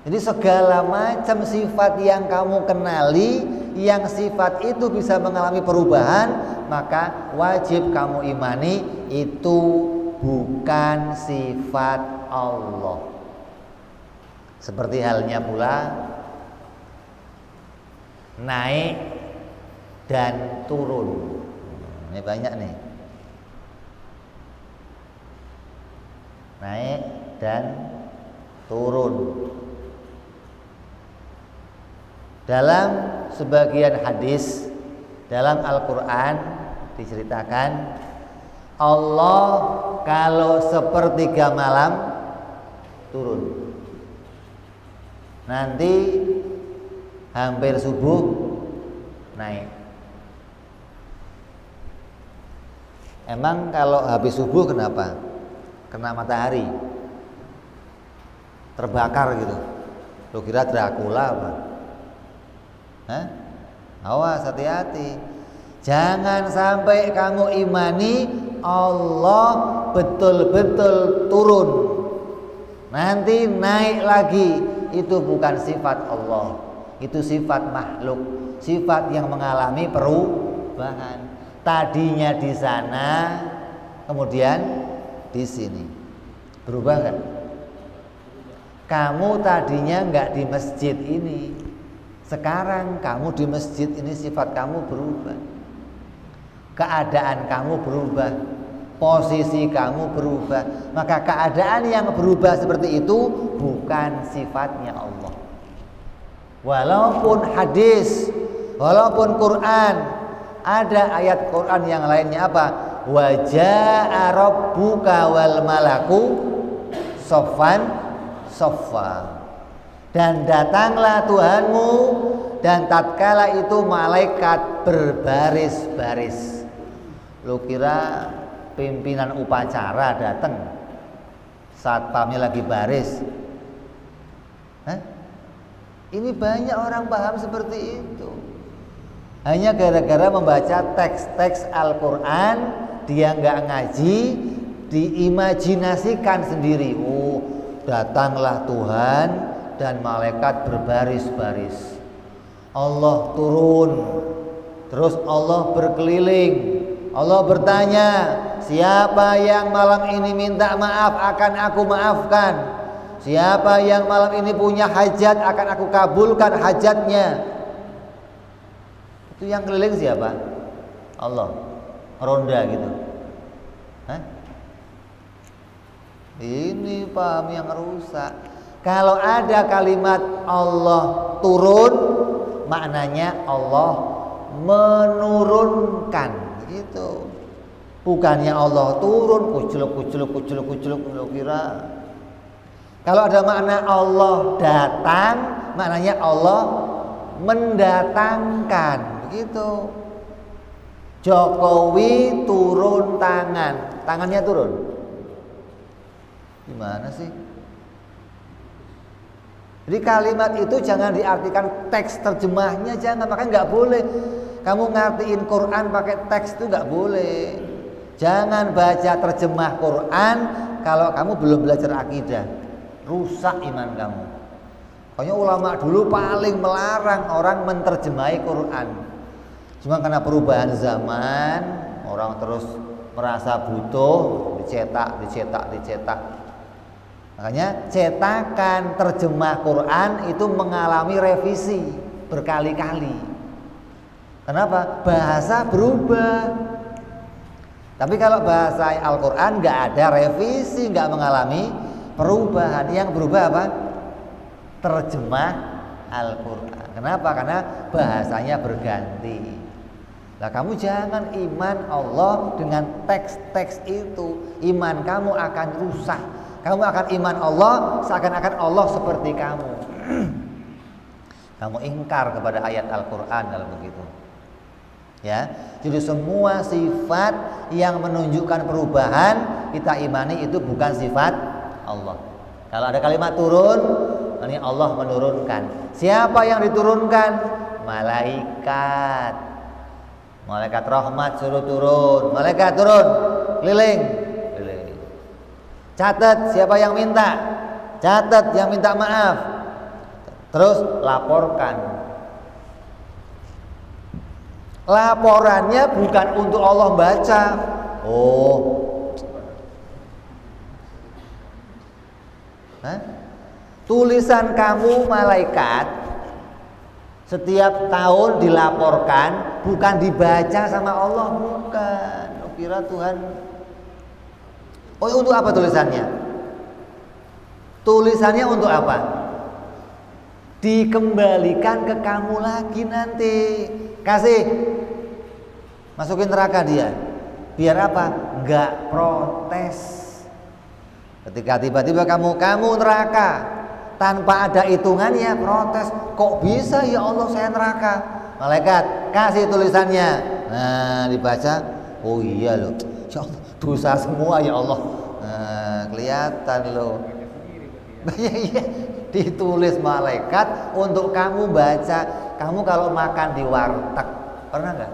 Jadi segala macam sifat yang kamu kenali, yang sifat itu bisa mengalami perubahan, maka wajib kamu imani itu bukan sifat Allah. Seperti halnya pula naik dan turun. Ini banyak nih. Naik dan turun. Dalam sebagian hadis dalam Al-Quran diceritakan Allah kalau sepertiga malam turun, nanti hampir subuh naik. Emang kalau habis subuh kenapa? Kena matahari, terbakar gitu. Lo kira Dracula apa? Hah? Awas, hati-hati. Jangan sampai kamu imani Allah betul-betul turun, nanti naik lagi. Itu bukan sifat Allah, itu sifat makhluk, sifat yang mengalami perubahan. Tadinya di sana, kemudian di sini. Berubah kan? Kamu tadinya nggak di masjid ini, sekarang kamu di masjid ini, sifat kamu berubah, keadaan kamu berubah, posisi kamu berubah. Maka keadaan yang berubah seperti itu bukan sifatnya Allah. Walaupun hadis, walaupun Quran, ada ayat Quran yang lainnya apa? Wa jaa rabbuka wal malaku soffan soffa. Dan datanglah Tuhanmu dan tatkala itu malaikat berbaris-baris. Lu kira pimpinan upacara datang, satpamnya lagi baris? Hah? Ini banyak orang paham seperti itu. Hanya gara-gara membaca teks-teks Al-Quran, dia nggak ngaji, diimajinasikan sendiri. Oh, datanglah Tuhan dan malaikat berbaris-baris. Allah turun, terus Allah berkeliling. Allah bertanya, siapa yang malam ini minta maaf akan aku maafkan. Siapa yang malam ini punya hajat akan aku kabulkan hajatnya. Itu yang keliling siapa? Allah. Ronda gitu. Hah? Ini paham yang rusak. Kalau ada kalimat Allah turun, maknanya Allah menurunkan gitu. Bukannya Allah turun kuculuk lo kira. Kalau ada makna Allah datang, maknanya Allah mendatangkan begitu. Jokowi turun tangan, tangannya turun. Gimana sih? Jadi kalimat itu jangan diartikan teks terjemahnya, jangan. Makanya nggak boleh kamu ngartiin Quran pakai teks, itu nggak boleh. Jangan baca terjemah Quran kalau kamu belum belajar akidah, rusak iman kamu. Pokoknya ulama dulu paling melarang orang menterjemahi Quran. Cuma karena perubahan zaman, orang terus merasa butuh dicetak. Makanya cetakan terjemah Quran itu mengalami revisi berkali-kali. Kenapa? Bahasa berubah. Tapi kalau bahasa Al-Quran nggak ada revisi, nggak mengalami perubahan. Yang berubah apa? Terjemah Al-Quran. Kenapa? Karena bahasanya berganti. Nah, kamu jangan iman Allah dengan teks-teks itu. Iman kamu akan rusak. Kamu akan iman Allah seakan-akan Allah seperti kamu. Kamu ingkar kepada ayat Al-Quran kalau begitu. Ya, jadi semua sifat yang menunjukkan perubahan kita imani itu bukan sifat Allah. Kalau ada kalimat turun, ini Allah menurunkan. Siapa yang diturunkan? Malaikat. Malaikat rahmat suruh turun. Malaikat turun, keliling. Catat siapa yang minta. Catat yang minta maaf. Terus laporkan. Laporannya bukan untuk Allah baca. Oh. Hah? Tulisan kamu malaikat setiap tahun dilaporkan, bukan dibaca sama Allah, bukan. Oh, kira Tuhan. Oh, untuk apa tulisannya? Tulisannya untuk apa? Dikembalikan ke kamu lagi nanti. Kasih Masukin neraka dia. Biar apa? Enggak protes. Ketika tiba-tiba kamu neraka tanpa ada hitungannya, protes. Kok bisa ya Allah saya neraka? Malaikat kasih tulisannya. Nah, dibaca, oh iya loh. Ya Allah, dosa semua ya Allah. Nah, kelihatan loh. Iya, ditulis malaikat untuk kamu baca. Kamu kalau makan di warteg, pernah nggak?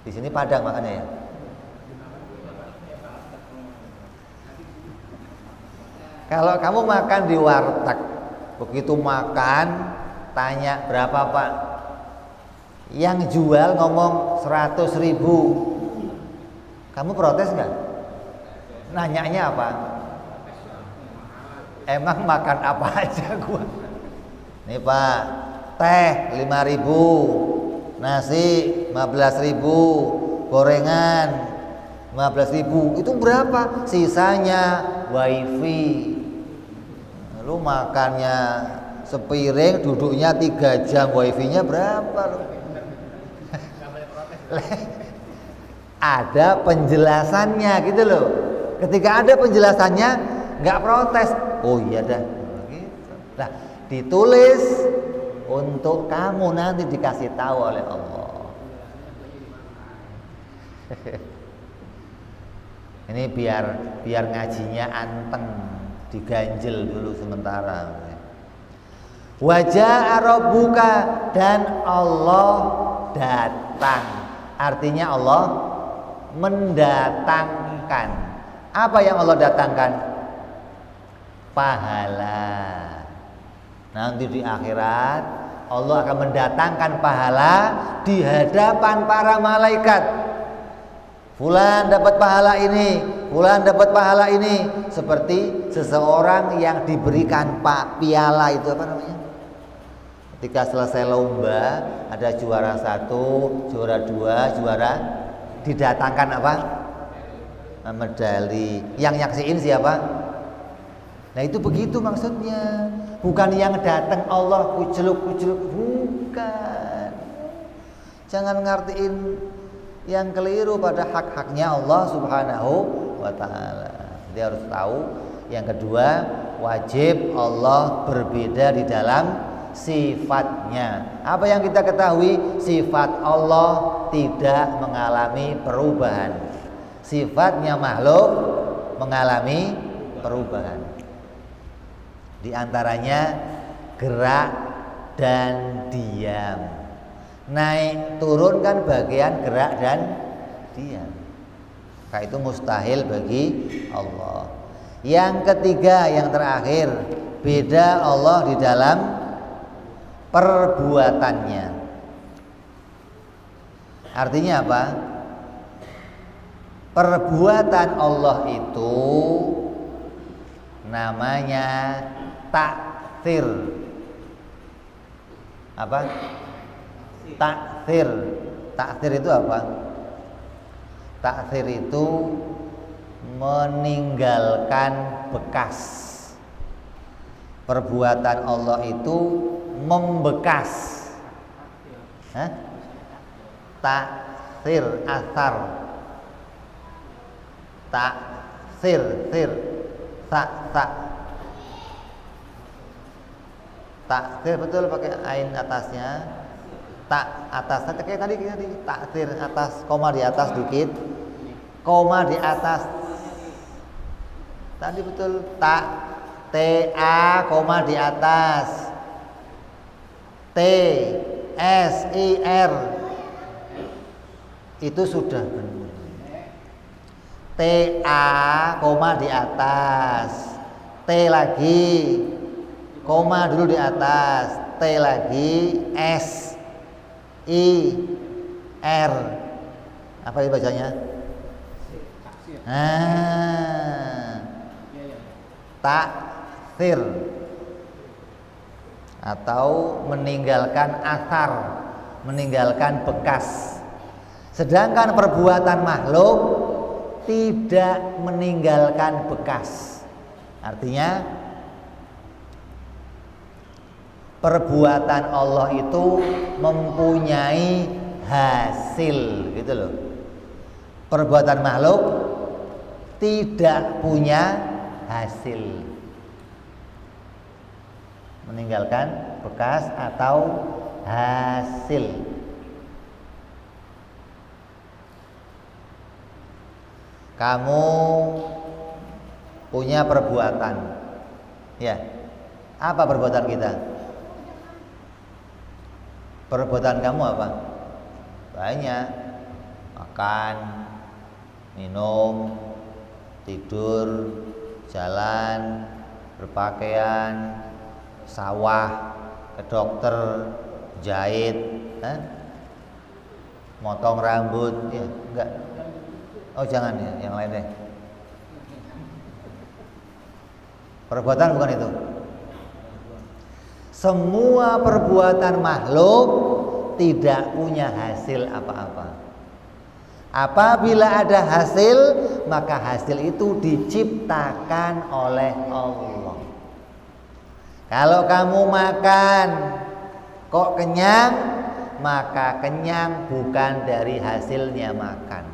Di sini Padang makannya ya. Kalau kamu makan di warteg, begitu makan, tanya berapa Pak? Yang jual ngomong 100.000. Kamu protes nggak? Nanyanya apa? Emang makan apa aja gua? Nih Pak, teh 5.000, nasi 15.000, gorengan 15.000. Itu berapa? Sisanya wifi. Lu makannya sepiring, duduknya 3 jam, wifi-nya berapa lu? Ada penjelasannya gitu loh. Ketika ada penjelasannya, nggak protes. Oh iya dah. Nah, ditulis untuk kamu nanti dikasih tahu oleh Allah. Ini biar ngajinya anteng, diganjel dulu sementara. Wajah rabbuka, dan Allah datang. Artinya Allah mendatangkan. Apa yang Allah datangkan? Pahala. Nanti di akhirat Allah akan mendatangkan pahala di hadapan para malaikat. Fulan dapat pahala ini, fulan dapat pahala ini. Seperti seseorang yang diberikan piala itu apa namanya? Ketika selesai lomba, ada juara 1, juara 2, juara, didatangkan apa? Medali. Yang nyaksiin siapa? Nah itu begitu maksudnya. Bukan yang datang Allah kuceluk, bukan. Jangan ngertiin yang keliru pada hak-haknya Allah Subhanahu wa ta'ala. Dia harus tahu. Yang kedua, wajib Allah berbeda di dalam sifatnya. Apa yang kita ketahui? Sifat Allah tidak mengalami perubahan. Sifatnya makhluk mengalami perubahan. Di antaranya gerak dan diam. Naik turun kan bagian gerak dan diam. Maka itu mustahil bagi Allah. Yang ketiga, yang terakhir, beda Allah di dalam perbuatannya. Artinya apa? Perbuatan Allah itu namanya takdir. Apa? Takdir. Takdir itu apa? Takdir itu meninggalkan bekas. Perbuatan Allah itu membekas. Takdir, asar. Takdir, tak. Takdir betul pakai ain atasnya. Tak atasnya kayak tadi takdir atas, koma di atas dikit. Koma di atas. Tadi betul tak, ta, koma di atas. T S I R. Itu sudah benar. T A, koma di atas. T lagi, koma dulu di atas. T lagi, S I R. Apa itu bacanya? Takfir atau meninggalkan asar, meninggalkan bekas. Sedangkan perbuatan makhluk tidak meninggalkan bekas. Artinya perbuatan Allah itu mempunyai hasil, gitu loh. Perbuatan makhluk tidak punya hasil, meninggalkan bekas atau hasil. Kamu punya perbuatan, ya. Apa perbuatan kita? Perbuatan kamu apa? Banyak. Makan, minum, tidur, jalan, berpakaian, sawah, ke dokter, jahit, motong rambut, ya enggak? Oh jangan ya, yang lain deh. Perbuatan bukan itu. Semua perbuatan makhluk tidak punya hasil apa-apa. Apabila ada hasil, maka hasil itu diciptakan oleh Allah. Kalau kamu makan kok kenyang, maka kenyang bukan dari hasilnya makan.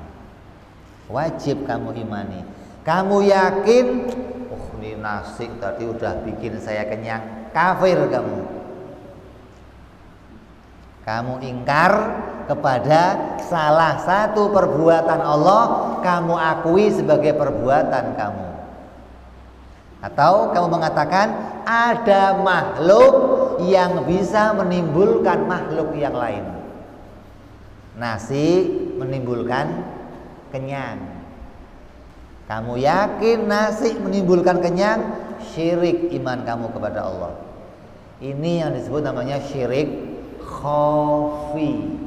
Wajib kamu imani. Kamu yakin, oh ini nasi tadi udah bikin saya kenyang, kafir kamu. Kamu ingkar kepada salah satu perbuatan Allah, kamu akui sebagai perbuatan kamu. Atau kamu mengatakan ada makhluk yang bisa menimbulkan makhluk yang lain. Nasi menimbulkan kenyang. Kamu yakin nasi menimbulkan kenyang, syirik iman kamu kepada Allah. Ini yang disebut namanya syirik khafi,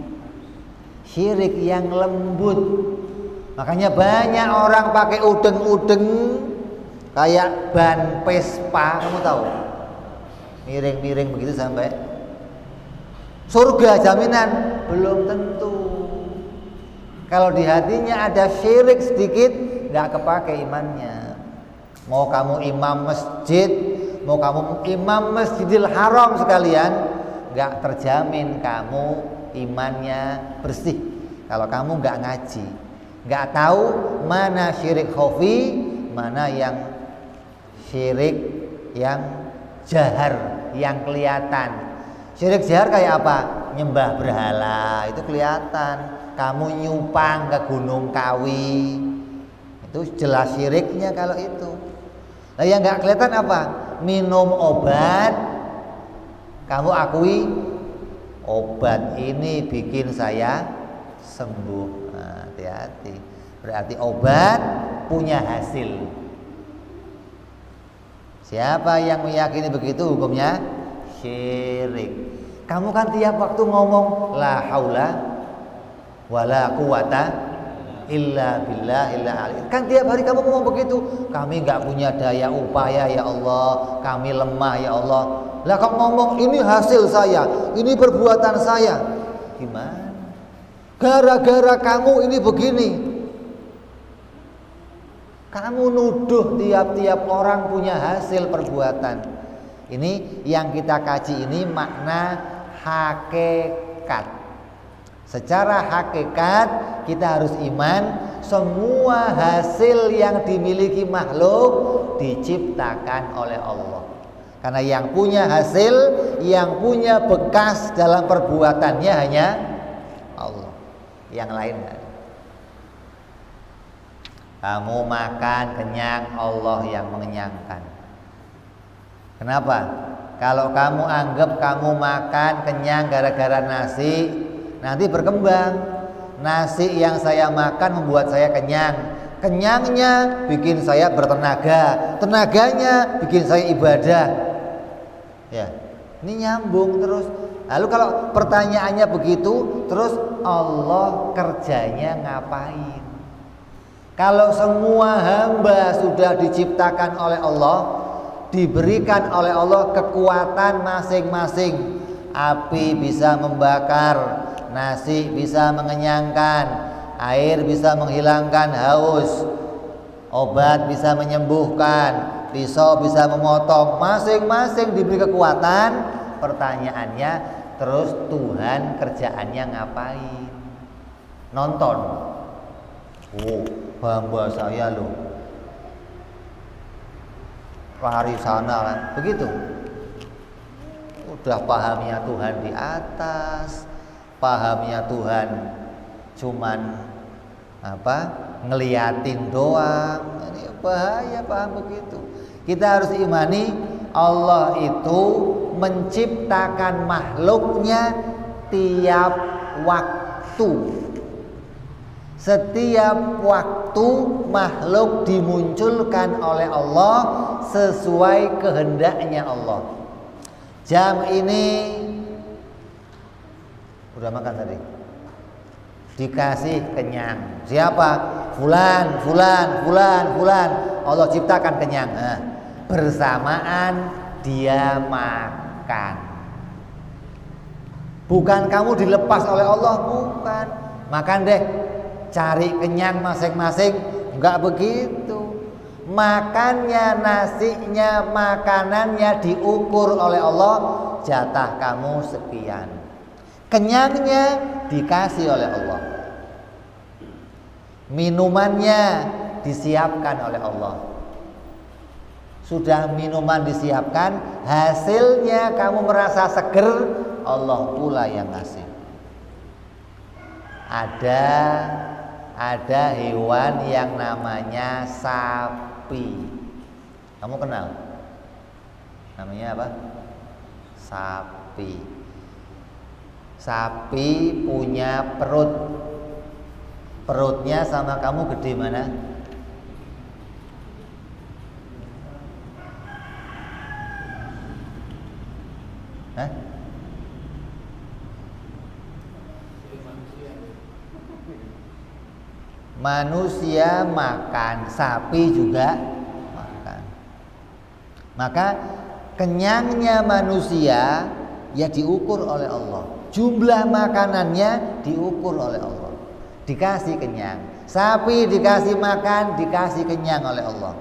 syirik yang lembut. Makanya banyak orang pakai udeng-udeng kayak ban Vespa, kamu tahu, miring-miring begitu sampai surga jaminan, belum tentu. Kalau di hatinya ada syirik sedikit, nggak kepake imannya. Mau kamu imam masjid, mau kamu imam Masjidil Haram sekalian, nggak terjamin kamu imannya bersih kalau kamu nggak ngaji, nggak tahu mana syirik khafi, mana yang syirik yang jahar, yang kelihatan. Syirik jahar kayak apa? Nyembah berhala, itu kelihatan. Kamu nyupang ke Gunung Kawi, itu jelas syiriknya kalau itu. Nah yang nggak kelihatan apa? Minum obat, kamu akui obat ini bikin saya sembuh. Nah, hati-hati. Berarti obat punya hasil. Siapa yang meyakini begitu hukumnya syirik. Kamu kan tiap waktu ngomong la haula wala quwata illa billah illa alih. Kan tiap hari kamu ngomong begitu. Kami nggak punya daya upaya ya Allah, kami lemah ya Allah. Lah kamu ngomong ini hasil saya, ini perbuatan saya. Gimana? Gara-gara kamu ini begini. Kamu nuduh tiap-tiap orang punya hasil perbuatan. Ini yang kita kaji ini makna hakikat. Secara hakikat kita harus iman semua hasil yang dimiliki makhluk diciptakan oleh Allah. Karena yang punya hasil, yang punya bekas dalam perbuatannya hanya Allah. Yang lain enggak. Kamu makan kenyang, Allah yang mengenyangkan. Kenapa? Kalau kamu anggap kamu makan kenyang gara-gara nasi, nanti berkembang. Nasi yang saya makan membuat saya kenyang. Kenyangnya bikin saya bertenaga. Tenaganya bikin saya ibadah. Ya, ini nyambung terus. Lalu kalau pertanyaannya begitu, terus Allah kerjanya ngapain? Kalau semua hamba sudah diciptakan oleh Allah, diberikan oleh Allah kekuatan masing-masing. Api bisa membakar, nasi bisa mengenyangkan, air bisa menghilangkan haus, obat bisa menyembuhkan, pisau bisa memotong. Masing-masing diberi kekuatan, pertanyaannya, terus Tuhan kerjaannya ngapain? Nonton. Oh, hamba saya loh, lari sana kan, begitu. Udah pahamnya Tuhan di atas, pahamnya Tuhan cuman ngeliatin doang. Ini bahaya paham begitu. Kita harus imani Allah itu menciptakan makhluknya tiap waktu. Setiap waktu makhluk dimunculkan oleh Allah sesuai kehendaknya Allah. Jam ini udah makan tadi, dikasih kenyang. Siapa? Fulan. Allah ciptakan kenyang. Bersamaan dia makan. Bukan kamu dilepas oleh Allah, bukan. Makan deh, cari kenyang masing-masing. Enggak begitu. Makannya, nasinya, makanannya diukur oleh Allah. Jatah kamu sekian. Kenyangnya dikasih oleh Allah. Minumannya disiapkan oleh Allah. Sudah minuman disiapkan, hasilnya kamu merasa seger, Allah pula yang ngasih. Ada hewan yang namanya sapi. Kamu kenal? Namanya apa? Sapi. Sapi punya perut. Perutnya sama kamu gede mana? Hah? Manusia makan, sapi juga makan. Maka kenyangnya manusia ya diukur oleh Allah. Jumlah makanannya diukur oleh Allah. Dikasih kenyang. Sapi dikasih makan, dikasih kenyang oleh Allah.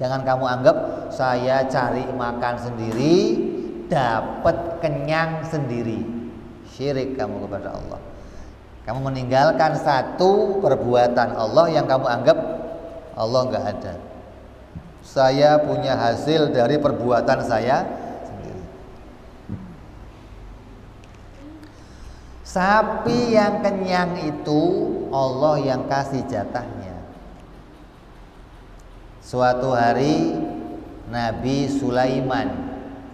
Jangan kamu anggap saya cari makan sendiri, dapat kenyang sendiri. Syirik kamu kepada Allah. Kamu meninggalkan satu perbuatan Allah yang kamu anggap Allah enggak ada. Saya punya hasil dari perbuatan saya sendiri. Sapi yang kenyang itu Allah yang kasih jatahnya. Suatu hari Nabi Sulaiman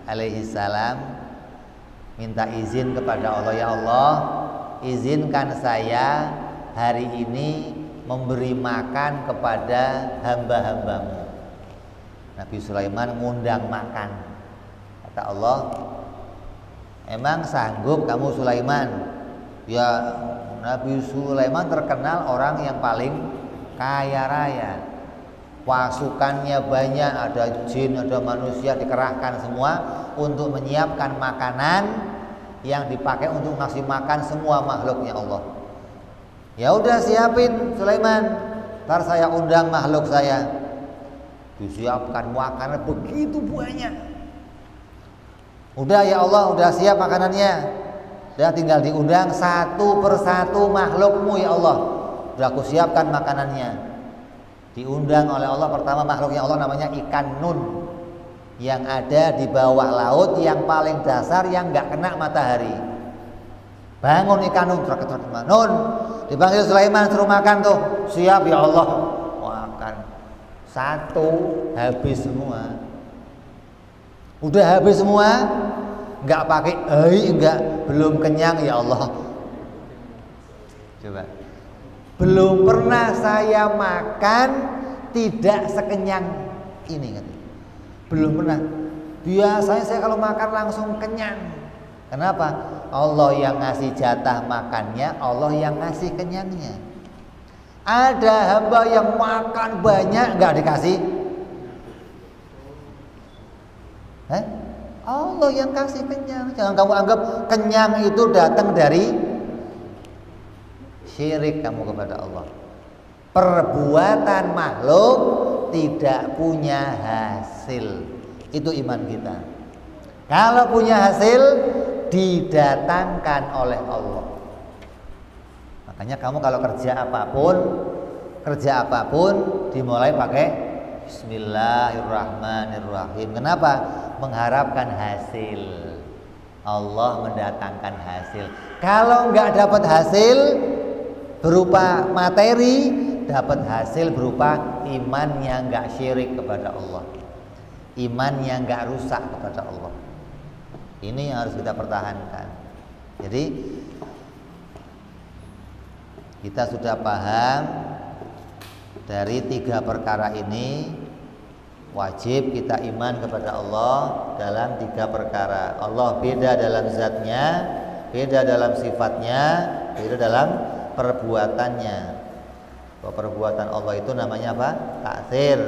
alaihissalam minta izin kepada Allah, ya Allah, izinkan saya hari ini memberi makan kepada hamba-hambamu. Nabi Sulaiman ngundang makan. Kata Allah, emang sanggup kamu Sulaiman? Ya, Nabi Sulaiman terkenal orang yang paling kaya raya. Pasukannya banyak, ada jin, ada manusia, dikerahkan semua untuk menyiapkan makanan yang dipakai untuk ngasih makan semua makhluknya Allah. Ya udah siapin Sulaiman, ntar saya undang makhluk saya. Disiapkan makanan begitu banyak. Udah ya Allah, udah siap makanannya. Udah tinggal diundang satu persatu makhlukmu ya Allah. Udah aku siapkan makanannya. Diundang oleh Allah pertama makhluknya Allah namanya ikan nun, yang ada di bawah laut, yang paling dasar, yang nggak kena matahari. Bangun ikan nun, nun, dipanggil Sulaiman suruh makan tuh. Siap ya Allah. Makan satu habis semua. Udah habis semua, nggak pakai enggak, belum kenyang ya Allah. Coba, belum pernah saya makan tidak sekenyang ini kan. Belum pernah. Biasanya saya kalau makan langsung kenyang. Kenapa? Allah yang ngasih jatah makannya, Allah yang ngasih kenyangnya. Ada hamba yang makan banyak nggak dikasih. Allah yang kasih kenyang. Jangan kamu anggap kenyang itu datang dari syirik kamu kepada Allah. Perbuatan makhluk tidak punya hasil. Itu iman kita. Kalau punya hasil didatangkan oleh Allah. Makanya kamu kalau kerja apapun dimulai pakai Bismillahirrahmanirrahim. Kenapa? Mengharapkan hasil. Allah mendatangkan hasil. Kalau nggak dapat hasil berupa materi, dapat hasil berupa iman yang nggak syirik kepada Allah, iman yang nggak rusak kepada Allah. Ini yang harus kita pertahankan. Jadi kita sudah paham dari 3 perkara ini. Wajib kita iman kepada Allah dalam 3 perkara. Allah beda dalam zatnya, beda dalam sifatnya, beda dalam perbuatannya. Perbuatan Allah itu namanya apa? Ta'tsir.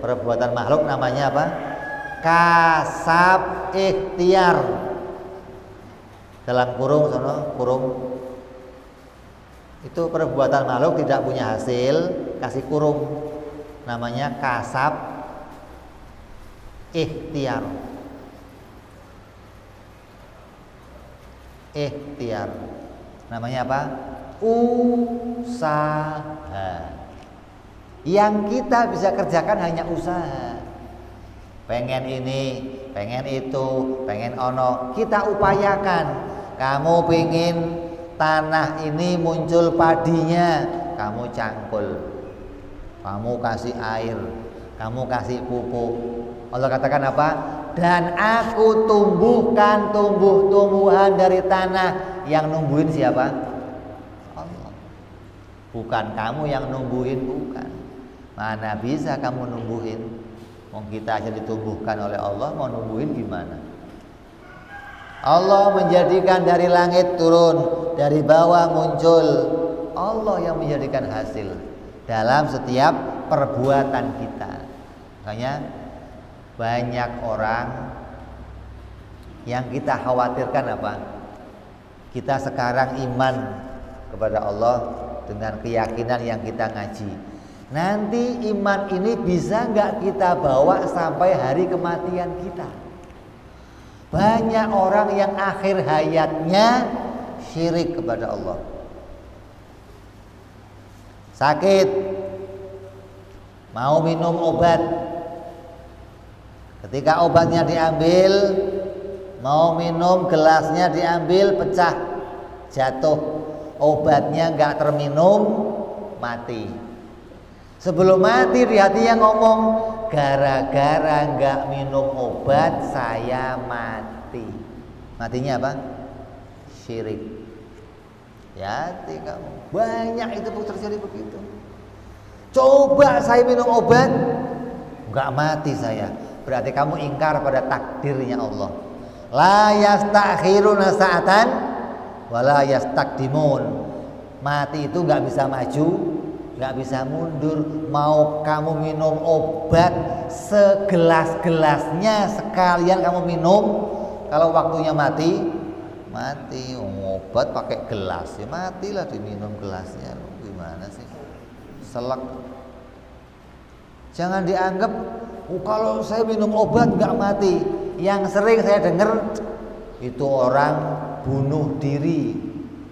Perbuatan makhluk namanya apa? Kasab ikhtiar. Dalam kurung itu perbuatan makhluk tidak punya hasil, kasih kurung, namanya kasab ikhtiar. Ikhtiar namanya apa? Usaha. Yang kita bisa kerjakan hanya usaha. Pengen ini, pengen itu, pengen ono, kita upayakan. Kamu pengen tanah ini muncul padinya, kamu cangkul, kamu kasih air, kamu kasih pupuk. Allah katakan apa? Dan aku tumbuhkan tumbuh-tumbuhan dari tanah. Yang numbuhin siapa? Allah. Bukan kamu yang numbuhin, bukan. Mana bisa kamu numbuhin? Wong kita aja ditumbuhkan oleh Allah, mau numbuhin gimana? Allah menjadikan dari langit turun, dari bawah muncul. Allah yang menjadikan hasil dalam setiap perbuatan kita. Makanya banyak orang yang kita khawatirkan apa? Kita sekarang iman kepada Allah dengan keyakinan yang kita ngaji. Nanti iman ini bisa nggak kita bawa sampai hari kematian kita? Banyak orang yang akhir hayatnya syirik kepada Allah. Sakit, mau minum obat. Ketika obatnya diambil, mau minum, gelasnya diambil, pecah, jatuh, obatnya nggak terminum, mati. Sebelum mati di hatinya ngomong, gara-gara nggak minum obat saya mati. Matinya apa? Syirik. Hati kamu. Banyak itu terjadi begitu. Coba saya minum obat, nggak mati saya. Berarti kamu ingkar pada takdirnya Allah. La yastakhiruna sa'atan wa la yastaqdimun. Mati itu nggak bisa maju, nggak bisa mundur. Mau kamu minum obat segelas-gelasnya sekalian kamu minum, kalau waktunya mati, mati. Obat pakai gelas, ya matilah diminum gelasnya. Gimana sih? Selek. Jangan dianggap kalau saya minum obat nggak mati. Yang sering saya dengar itu orang bunuh diri.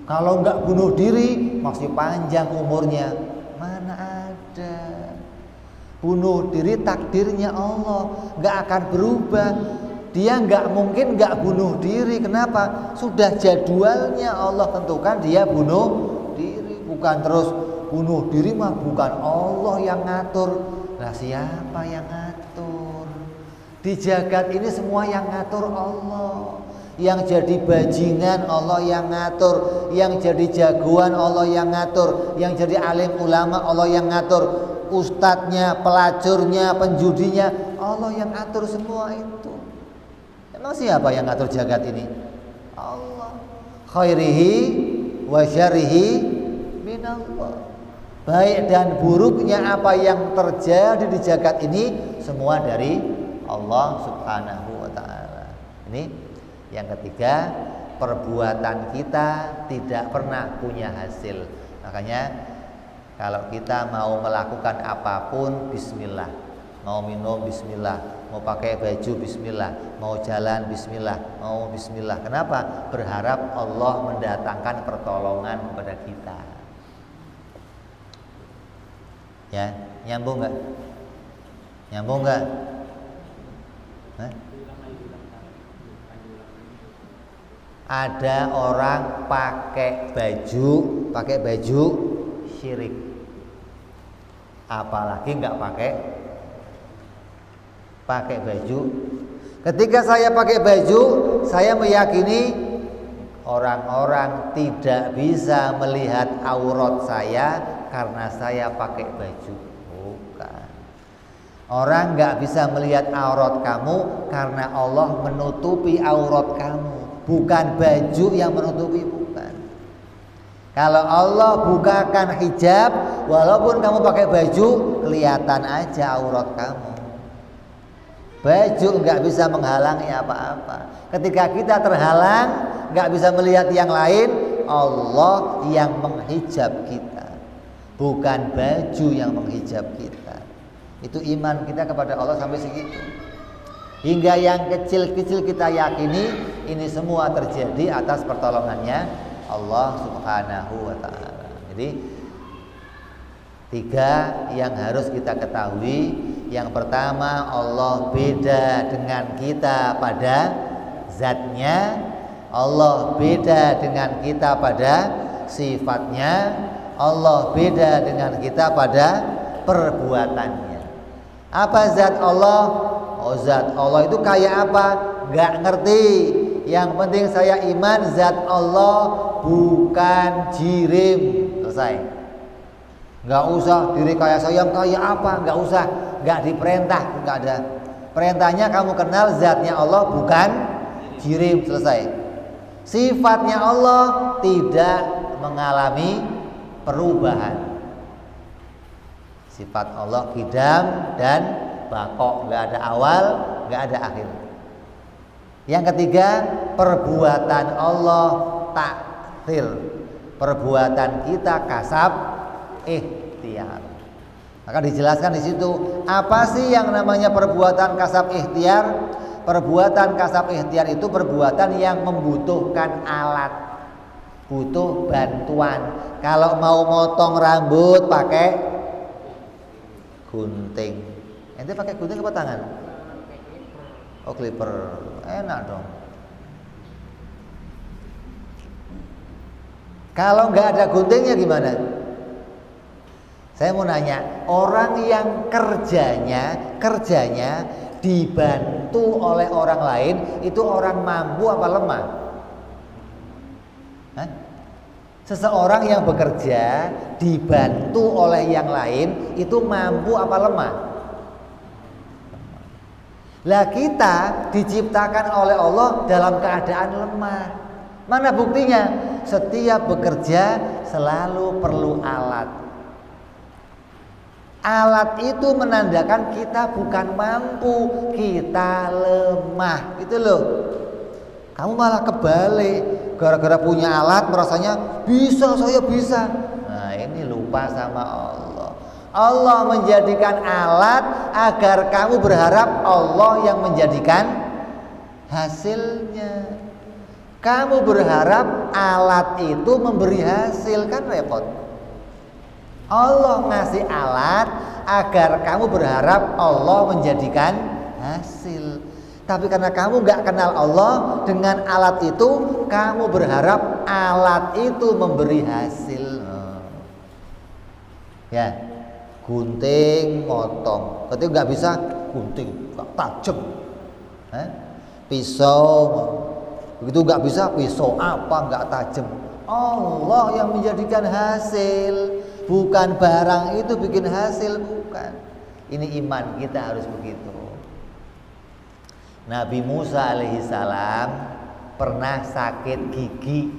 Kalau nggak bunuh diri masih panjang umurnya. Mana ada? Bunuh diri takdirnya Allah, nggak akan berubah. Dia nggak mungkin nggak bunuh diri. Kenapa? Sudah jadwalnya Allah tentukan dia bunuh diri. Bukan terus bunuh diri mah bukan Allah yang ngatur. Lah siapa yang ngatur? Di jagat ini semua yang ngatur Allah. Yang jadi bajingan Allah yang ngatur, yang jadi jagoan Allah yang ngatur, yang jadi alim ulama Allah yang ngatur, ustadznya, pelacurnya, penjudinya Allah yang ngatur semua itu. Emang siapa yang ngatur jagat ini? Allah. Khairihi wa syarihi minallah. Baik dan buruknya apa yang terjadi di jagat ini semua dari Allah Subhanahu wa taala. Ini yang ketiga, perbuatan kita tidak pernah punya hasil. Makanya kalau kita mau melakukan apapun, bismillah. mau minum bismillah, mau pakai baju bismillah, mau jalan bismillah, mau bismillah. Kenapa? Berharap Allah mendatangkan pertolongan kepada kita. Ya, nyambung nggak? Nyambung nggak? Ada orang pakai baju syirik, apalagi nggak pakai baju. Ketika saya pakai baju, saya meyakini orang-orang tidak bisa melihat aurat saya karena saya pakai baju. Bukan. Orang nggak bisa melihat aurat kamu karena Allah menutupi aurat kamu. Bukan baju yang menutupi, bukan. Kalau Allah bukakan hijab, walaupun kamu pakai baju, kelihatan aja aurat kamu. Baju nggak bisa menghalangi apa-apa. Ketika kita terhalang, nggak bisa melihat yang lain, Allah yang menghijab kita, bukan baju yang menghijab kita. Itu iman kita kepada Allah sampai segitu. Hingga yang kecil-kecil kita yakini ini semua terjadi atas pertolongannya Allah Subhanahu wa ta'ala. Jadi 3 yang harus kita ketahui. Yang pertama, Allah beda dengan kita pada zatnya, Allah beda dengan kita pada sifatnya, Allah beda dengan kita pada perbuatannya. Apa zat Allah? Oh, zat Allah itu kayak apa? Gak ngerti. Yang penting saya iman zat Allah bukan jirim. Selesai. Gak usah diri kayak saya kayak apa, gak usah. Gak diperintah, gak ada. Perintahnya kamu kenal zatnya Allah bukan jirim. Selesai. Sifatnya Allah tidak mengalami perubahan. Sifat Allah qidam dan baqo, nggak ada awal, nggak ada akhir. Yang ketiga, perbuatan Allah takdir. Perbuatan kita kasab ikhtiar. Maka dijelaskan di situ, apa sih yang namanya perbuatan kasab ikhtiar? Perbuatan kasab ikhtiar itu perbuatan yang membutuhkan alat, butuh bantuan. Kalau mau motong rambut pakai gunting. Ente pakai gunting apa tangan? Oh, clipper. Enak dong. Kalau nggak ada guntingnya gimana? Saya mau nanya, orang yang kerjanya dibantu oleh orang lain, itu orang mampu apa lemah? Hah? Seseorang yang bekerja dibantu oleh yang lain, itu mampu apa lemah? Lah kita diciptakan oleh Allah dalam keadaan lemah. Mana buktinya? Setiap bekerja selalu perlu alat. Alat itu menandakan kita bukan mampu, kita lemah. Gitu loh. Kamu malah kebalik. Gara-gara punya alat merasanya bisa, saya bisa. Nah, ini lupa sama Allah. Allah menjadikan alat agar kamu berharap Allah yang menjadikan hasilnya. Kamu berharap alat itu memberi hasil, kan repot. Allah ngasih alat agar kamu berharap Allah menjadikan hasil. Tapi karena kamu gak kenal Allah, dengan alat itu kamu berharap alat itu memberi hasil. Ya, gunting motong, ketika gak bisa gunting gak tajam. Pisau, begitu gak bisa pisau apa gak tajam. Allah yang menjadikan hasil, bukan barang itu bikin hasil, bukan. Ini iman kita harus begitu. Nabi Musa alaihissalam pernah sakit gigi.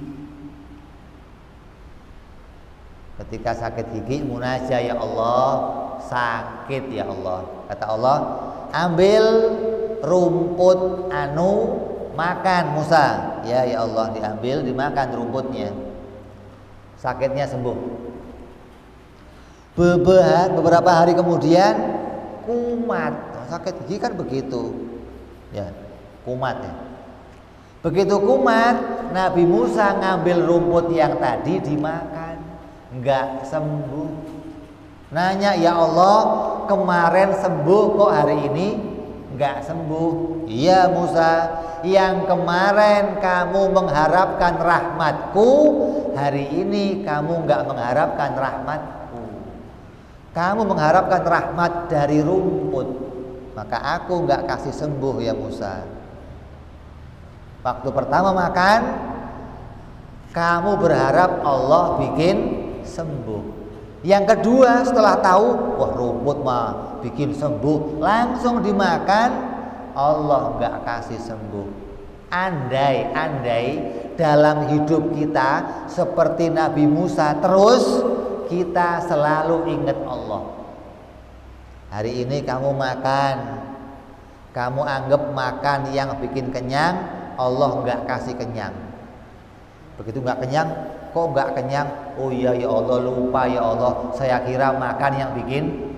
Ketika sakit gigi munajat, ya Allah, sakit ya Allah. Kata Allah, ambil rumput makan Musa. Ya Allah, diambil, dimakan rumputnya. Sakitnya sembuh. Beberapa hari kemudian kumat. Sakit gigi kan begitu. Ya, kumat ya. Begitu kumat, Nabi Musa ngambil rumput yang tadi dimakan, enggak sembuh. Nanya, ya Allah, kemarin sembuh kok hari ini enggak sembuh? Iya Musa, yang kemarin kamu mengharapkan rahmatku, hari ini kamu enggak mengharapkan rahmatku. Kamu mengharapkan rahmat dari rumput, maka aku enggak kasih sembuh ya Musa. Waktu pertama makan, kamu berharap Allah bikin sembuh. Yang kedua, setelah tahu, wah rumput mah bikin sembuh, langsung dimakan, Allah nggak kasih sembuh. Andai dalam hidup kita seperti Nabi Musa, terus kita selalu ingat Allah. Hari ini kamu makan, kamu anggap makan yang bikin kenyang, Allah nggak kasih kenyang. Begitu nggak kenyang, kok nggak kenyang? Oh iya ya Allah, lupa ya Allah, saya kira makan yang bikin.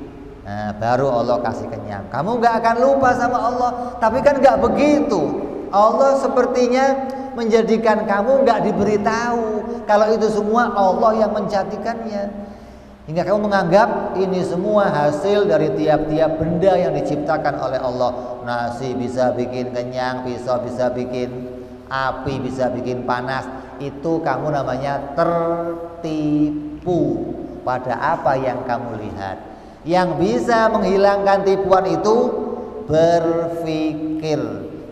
Nah, baru Allah kasih kenyang. Kamu nggak akan lupa sama Allah, tapi kan nggak begitu. Allah sepertinya menjadikan kamu nggak diberitahu kalau itu semua Allah yang menjadikannya, hingga kamu menganggap ini semua hasil dari tiap-tiap benda yang diciptakan oleh Allah. Nasi bisa bikin kenyang, pisau bisa bikin api, bisa bikin panas. Itu kamu namanya tertipu pada apa yang kamu lihat. Yang bisa menghilangkan tipuan itu berpikir,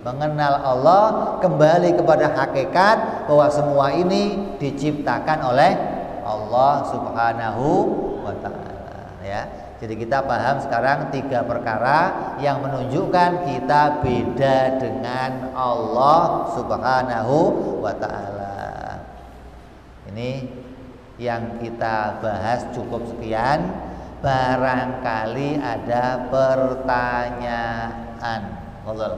mengenal Allah, kembali kepada hakikat bahwa semua ini diciptakan oleh Allah Subhanahu wa ta'ala, ya. Jadi kita paham sekarang 3 perkara yang menunjukkan kita beda dengan Allah Subhanahu wa ta'ala. Ini yang kita bahas, cukup sekian. Barangkali ada pertanyaan. Ngobrol.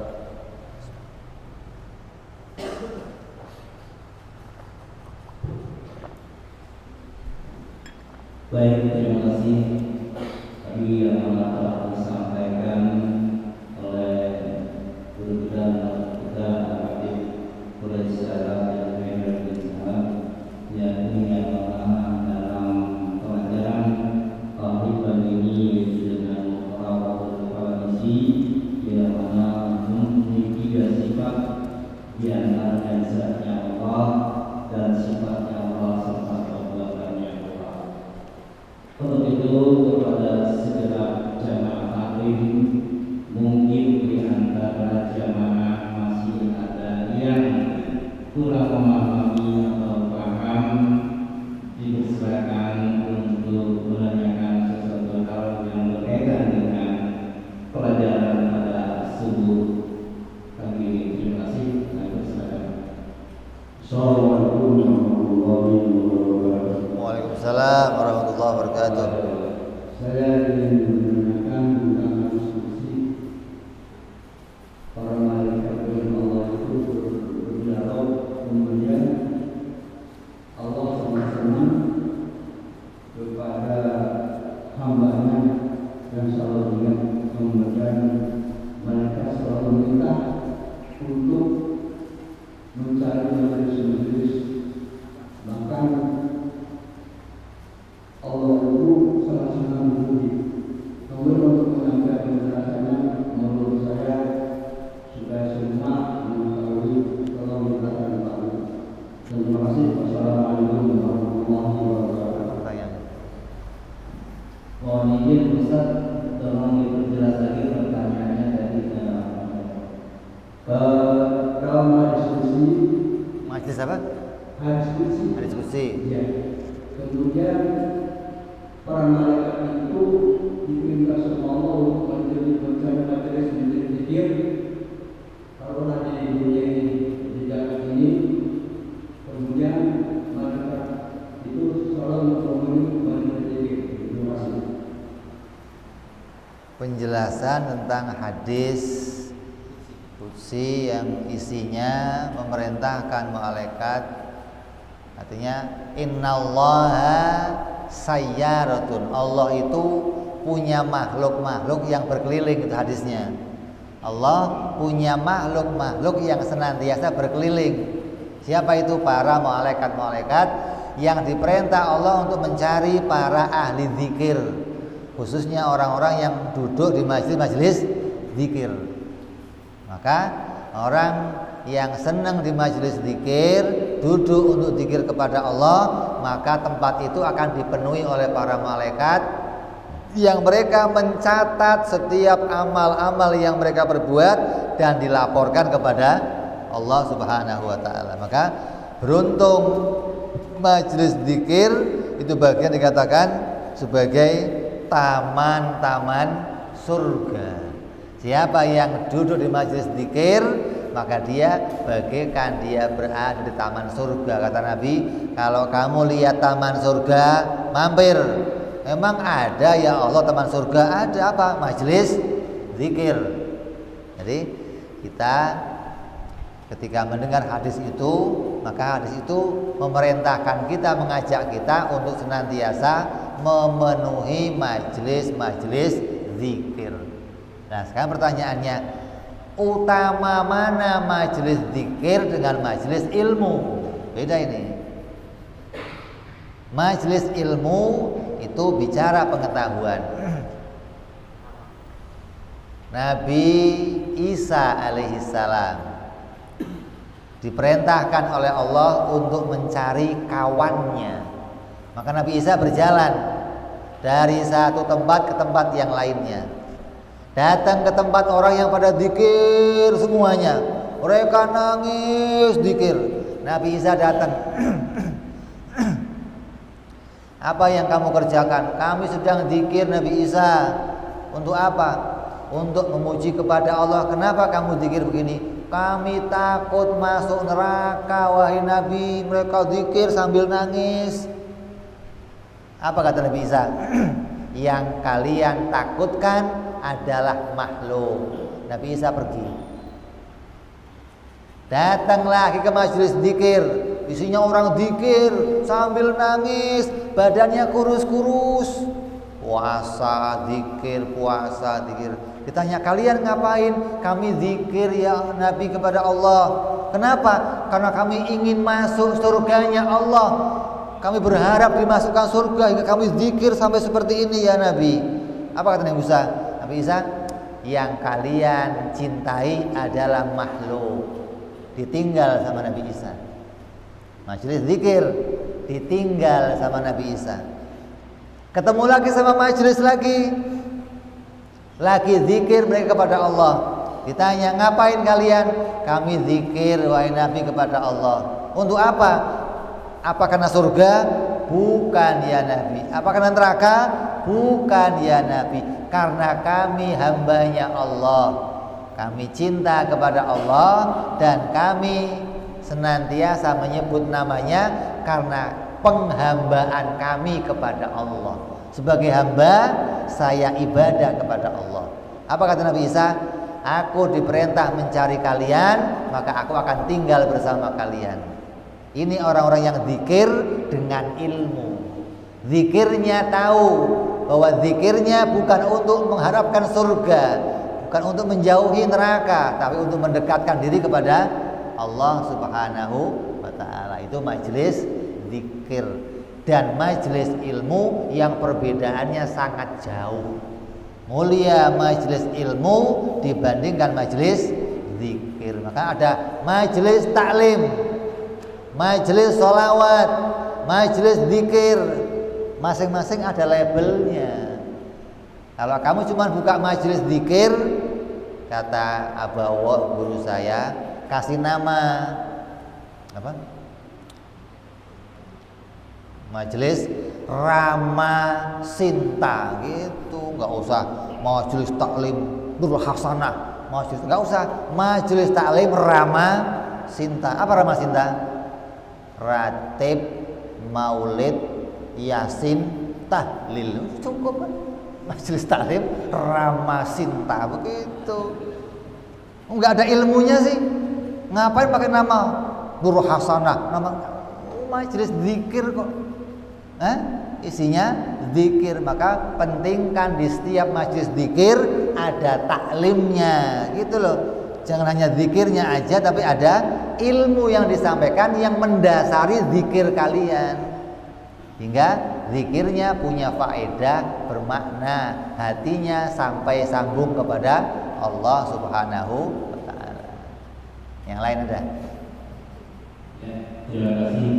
Baik, terima kasih. Tadi yang telah disampaikan oleh guru kita Aktif Quraisy Salam yang Islam, yakni yang pertama dalam pelajaran kehidupan ini dengan orang koalisi yang mana memiliki 3 sifat, di antaranya zatnya Allah dan sifatnya Allah serta perbuatannya Allah. Untuk itu kepada segenap jamaah taklim, mungkin di antara jamaah masih ada yang kurang memahami atau paham, dipersilakan untuk menanyakan sesuatu hal yang berkaitan dengan pelajaran pada subuh pagi ini. Terima kasih. Silakan. Assalamualaikum warahmatullahi wabarakatuh. Waalaikumsalam warahmatullahi wabarakatuh. Saya ingin menanyakan tentang diskusi para malaikat dengan Allah itu berdialog, kemudian Allah sama-sama kepada hambanya yang selalu ingat, kemudian mereka selalu minta untuk mencari majelis-majelis, bahkan Allah itu sangat-sangat memuji. Kemudian untuk menyampaikan penjelasannya, menurut saya supaya semua mengetahui kalau kita akan tahu. Terima kasih. Wassalamualaikum warahmatullahi wabarakatuh. Mohon izin Ustaz, tolong diperjelas lagi pertanyaannya tadi. Kalau mau diskusi, Majelis apa? Diskusi. Ya. Kemudian para malaikat itu diperintah sama Allah untuk mencari menjadi zikir. Kalau nanti di dunia ini, di jagat ini, kemudian malaikat itu selalu mencari zikir. Terima kasih. Penjelasan tentang hadis qudsi yang isinya memerintahkan malaikat, artinya innallaha sayyaratun, Allah itu punya makhluk-makhluk yang berkeliling, itu hadisnya. Allah punya makhluk-makhluk yang senantiasa berkeliling. Siapa itu? Para malaikat-malaikat yang diperintah Allah untuk mencari para ahli zikir, khususnya orang-orang yang duduk di majelis-majelis zikir. Maka orang yang senang di majelis zikir, duduk untuk zikir kepada Allah, maka tempat itu akan dipenuhi oleh para malaikat yang mereka mencatat setiap amal-amal yang mereka perbuat dan dilaporkan kepada Allah Subhanahu wa taala. Maka beruntung majelis zikir itu bagian dikatakan sebagai taman-taman surga. Siapa yang duduk di majelis zikir, maka dia bagaikan dia berada di taman surga. Kata Nabi, kalau kamu lihat taman surga, mampir. Memang ada ya Allah taman surga, ada apa? Majelis zikir. Jadi kita ketika mendengar hadis itu, maka hadis itu memerintahkan kita, mengajak kita untuk senantiasa memenuhi majelis-majelis zikir. Nah, sekarang pertanyaannya, utama mana majelis zikir dengan majelis ilmu? Beda ini. Majelis ilmu itu bicara pengetahuan. Nabi Isa alaihissalam diperintahkan oleh Allah untuk mencari kawannya. Maka Nabi Isa berjalan dari satu tempat ke tempat yang lainnya. Datang ke tempat orang yang pada zikir semuanya. Mereka nangis zikir. Nabi Isa datang. Apa yang kamu kerjakan? Kami sedang zikir Nabi Isa. Untuk apa? Untuk memuji kepada Allah. Kenapa kamu zikir begini? Kami takut masuk neraka, wahai Nabi. Mereka zikir sambil nangis. Apa kata Nabi Isa? Yang kalian takutkan adalah makhluk. Nabi Isa pergi. Datang lagi ke majelis zikir. Isinya orang zikir sambil nangis, badannya kurus-kurus. Puasa, zikir, puasa, zikir. Ditanya, kalian ngapain? Kami zikir ya Nabi kepada Allah. Kenapa? Karena kami ingin masuk surganya Allah. Kami berharap dimasukkan surga hingga kami zikir sampai seperti ini ya Nabi. Apa kata Nabi Isa? Nabi Isa, yang kalian cintai adalah makhluk. Ditinggal sama Nabi Isa. Majelis zikir ditinggal sama Nabi Isa. Ketemu lagi sama majelis lagi zikir mereka kepada Allah. Ditanya, ngapain kalian? Kami zikir wahai Nabi kepada Allah. Untuk apa? Apa karena surga? Bukan ya Nabi. Apa karena neraka? Bukan ya Nabi. Karena kami hambanya Allah. Kami cinta kepada Allah dan kami senantiasa menyebut namanya karena penghambaan kami kepada Allah. Sebagai hamba, saya ibadah kepada Allah. Apa kata Nabi Isa? Aku diperintah mencari kalian, maka aku akan tinggal bersama kalian. Ini orang-orang yang zikir dengan ilmu. Zikirnya tahu bahwa zikirnya bukan untuk mengharapkan surga, bukan untuk menjauhi neraka, tapi untuk mendekatkan diri kepada Allah Subhanahu wa ta'ala. Itu majelis zikir. Dan majelis ilmu yang perbedaannya sangat jauh. Mulia majelis ilmu dibandingkan majelis zikir. Maka ada majelis taklim, majelis sholawat, majelis zikir. Masing-masing ada labelnya. Kalau kamu cuma buka majelis zikir, kata Abawa guru saya, kasih nama apa? Majelis Rama Sinta gitu, nggak usah majelis taklim Nurul Hasanah, majelis nggak usah, majelis taklim Rama Sinta. Apa Rama Sinta? Ratib, Maulid, Yasin, Tahlil, cukup kan? Majelis taklim Rama Sinta begitu. Nggak ada ilmunya sih, ngapain pakai nama Nurul Hasanah, nama majelis zikir kok. Isinya zikir. Maka pentingkan di setiap majelis zikir ada taklimnya, gitu loh. Jangan hanya zikirnya aja, tapi ada ilmu yang disampaikan yang mendasari zikir kalian, hingga zikirnya punya faedah, bermakna, hatinya sampai sambung kepada Allah Subhanahu wa ta'ala. Yang lain ada? Ya, terima kasih.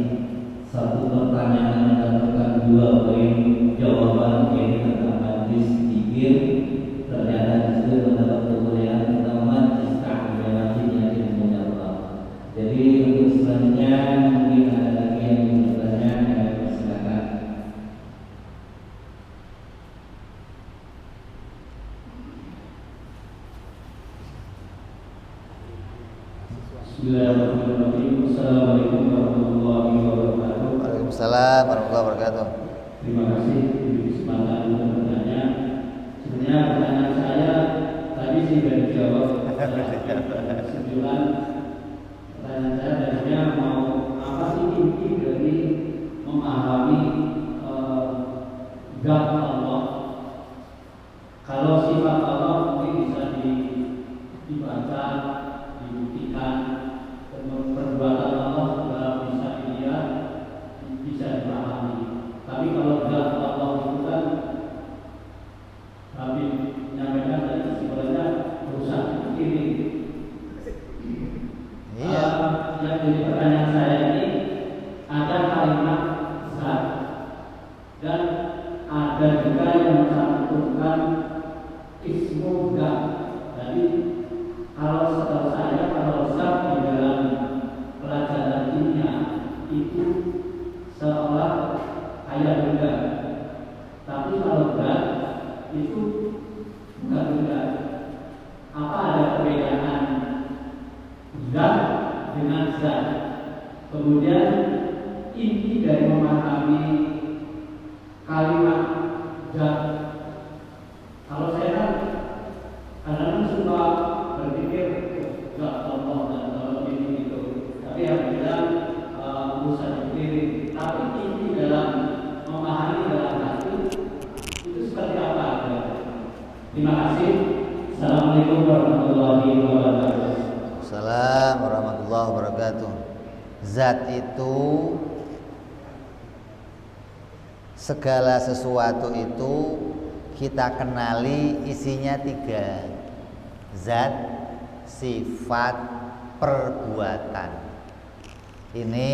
Satu pertanyaan mendapatkan 2 poin jawaban yang tentang majlis zikir. Ternyata juga mendapat kemuliaan tentang majlis ta'lim yang dimuliakan Allah. Jadi untuk selanjutnya mungkin ada lagi yang ingin bertanya, silakan. Bismillahirrahmanirrahim. Assalamualaikum warahmatullahi wabarakatuh. Waalaikumsalam warahmatullahi wabarakatuh. Terima kasih di kesempatan untuk bertanya. Sebenarnya pertanyaan saya tadi sih sudah dijawab. Sejulan pertanyaan saya tadinya mau apa sih inti dari memahami zat Allah. Kalau sifat Allah mungkin bisa dibaca, dibuktikan, dan perbuatan Allah juga bisa dilihat, bisa dipahami. Tapi kalau zat Allah itu kan kami menyampaikan tadi sebenarnya berusaha dipikirin. Iya. Yang jadi pertanyaan saya ini, ada kalimat zat dan ada juga yang mencantumkan ismu zat. Jadi kalau setahu saya, kalau zat di dalam pelajaran kimia itu seolah kayak benda, tapi kalau zat itu bukan benda. Apa ada perbedaan zat dengan zat? Kemudian inti dari memahami kalimat zat. Kalau saya kan kadang suka berpikir zat Allah dan kalau ini itu, tapi yang bilang urusan diri. Tapi inti dalam memahami dalam hati itu seperti apa? Terima kasih. Assalamualaikum warahmatullahi wabarakatuh. Assalamualaikum warahmatullahi wabarakatuh. Zat itu segala sesuatu itu kita kenali isinya 3. Zat, sifat, perbuatan. Ini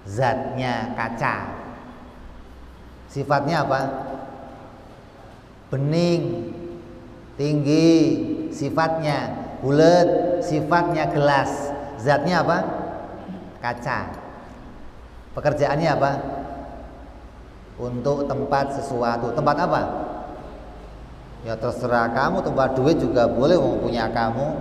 zatnya kaca. Sifatnya apa? Bening, tinggi, sifatnya bulat, sifatnya gelas. Zatnya apa? Kaca. Pekerjaannya apa? Untuk tempat sesuatu. Tempat apa? Ya terserah kamu, tempat duit juga boleh, mau punya kamu.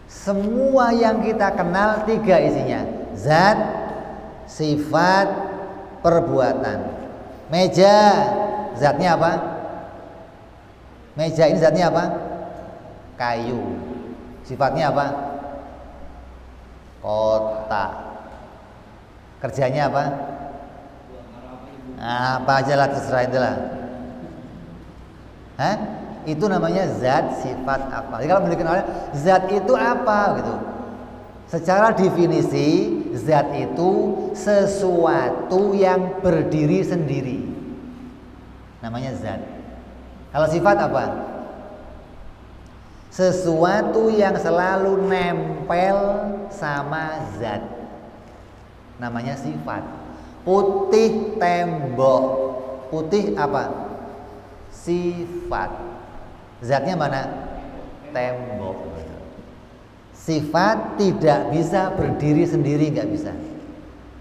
Semua yang kita kenal 3 isinya. Zat, sifat, perbuatan. Meja, zatnya apa? Meja ini zatnya apa? Kayu. Sifatnya apa? Kotak. Kerjanya apa? Apa aja lah, terserah itulah. Itu namanya zat, sifat, apa. Jadi kalau dikenal zat itu apa gitu. Secara definisi, zat itu sesuatu yang berdiri sendiri. Namanya zat. Kalau sifat apa? Sesuatu yang selalu nempel sama zat. Namanya sifat. Putih tembok. Putih apa? Sifat. Zatnya mana? Tembok. Sifat tidak bisa berdiri sendiri, nggak bisa.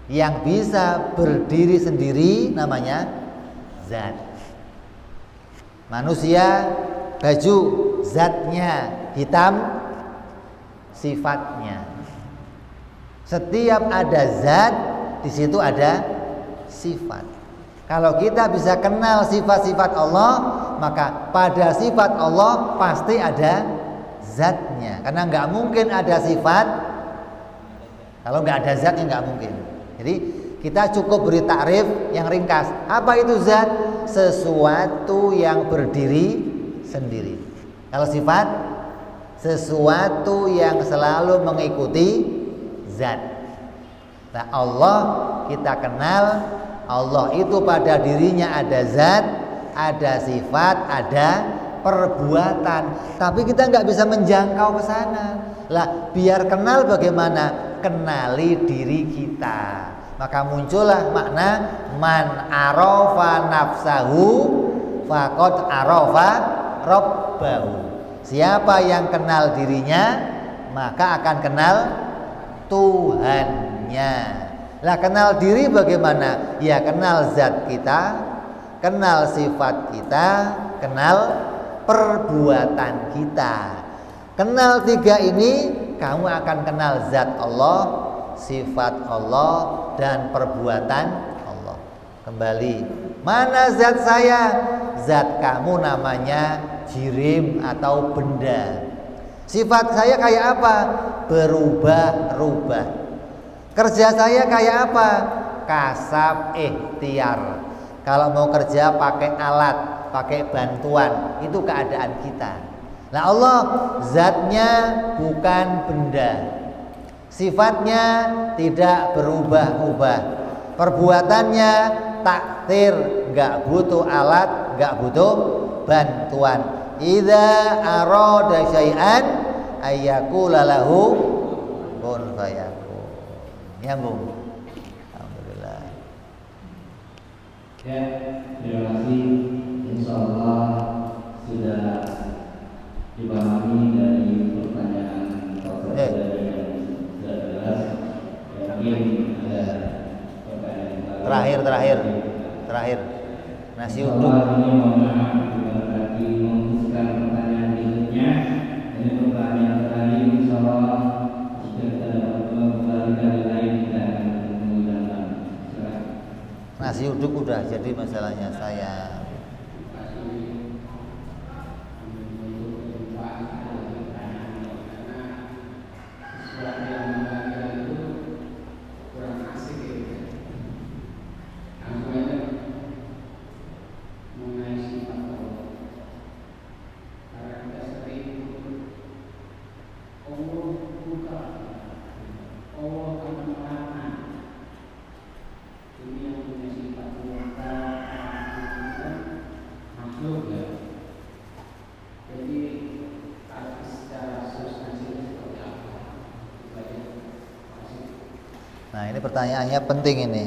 Yang bisa berdiri sendiri namanya zat. Manusia, baju, zatnya, hitam, sifatnya. Setiap ada zat, di situ ada sifat. Kalau kita bisa kenal sifat-sifat Allah, maka pada sifat Allah pasti ada zatnya. Karena nggak mungkin ada sifat Kalau nggak ada zatnya nggak mungkin. Jadi kita cukup beri takrif yang ringkas. Apa itu zat? Sesuatu yang berdiri sendiri. Kalau sifat, sesuatu yang selalu mengikuti zat. Nah, Allah kita kenal, Allah itu pada dirinya ada zat, ada sifat, ada perbuatan. Tapi kita nggak bisa menjangkau ke sana. Lah, biar kenal bagaimana? Kenali diri kita. Maka muncullah makna man arafa nafsahu faqad arafa rabbahu. Siapa yang kenal dirinya, maka akan kenal Tuhannya. Lah, kenal diri bagaimana? Ya, kenal zat kita, kenal sifat kita, kenal perbuatan kita. Kenal tiga ini, kamu akan kenal zat Allah, sifat Allah, dan perbuatan Allah. Kembali, mana zat saya? Zat kamu namanya jirim atau benda. Sifat saya kayak apa? Berubah-ubah. Kerja saya kayak apa? Kasab ikhtiar. Kalau mau kerja pakai alat, pakai bantuan, itu keadaan kita. Nah, Allah zatnya bukan benda, sifatnya tidak berubah-ubah, perbuatannya takdir, nggak butuh alat, nggak butuh bantuan. Idza arada syai'an ayyaqula lahu kun fayakun. Nyambung. Alhamdulillah. Ya, terima kasih. Insyaallah sudah dipahami dari pertanyaan Pak dari yang sudah jelas. Mungkin ada pertanyaan terakhir nasi uduk. Ini mohon maaf juga berarti memutuskan pertanyaan berikutnya. Ini pertanyaan terakhir, insyaallah jika kita dapat kembali dari lain kita akan bertemu dalam nasi uduk udah jadi masalahnya saya. Nah, ini pertanyaannya penting ini.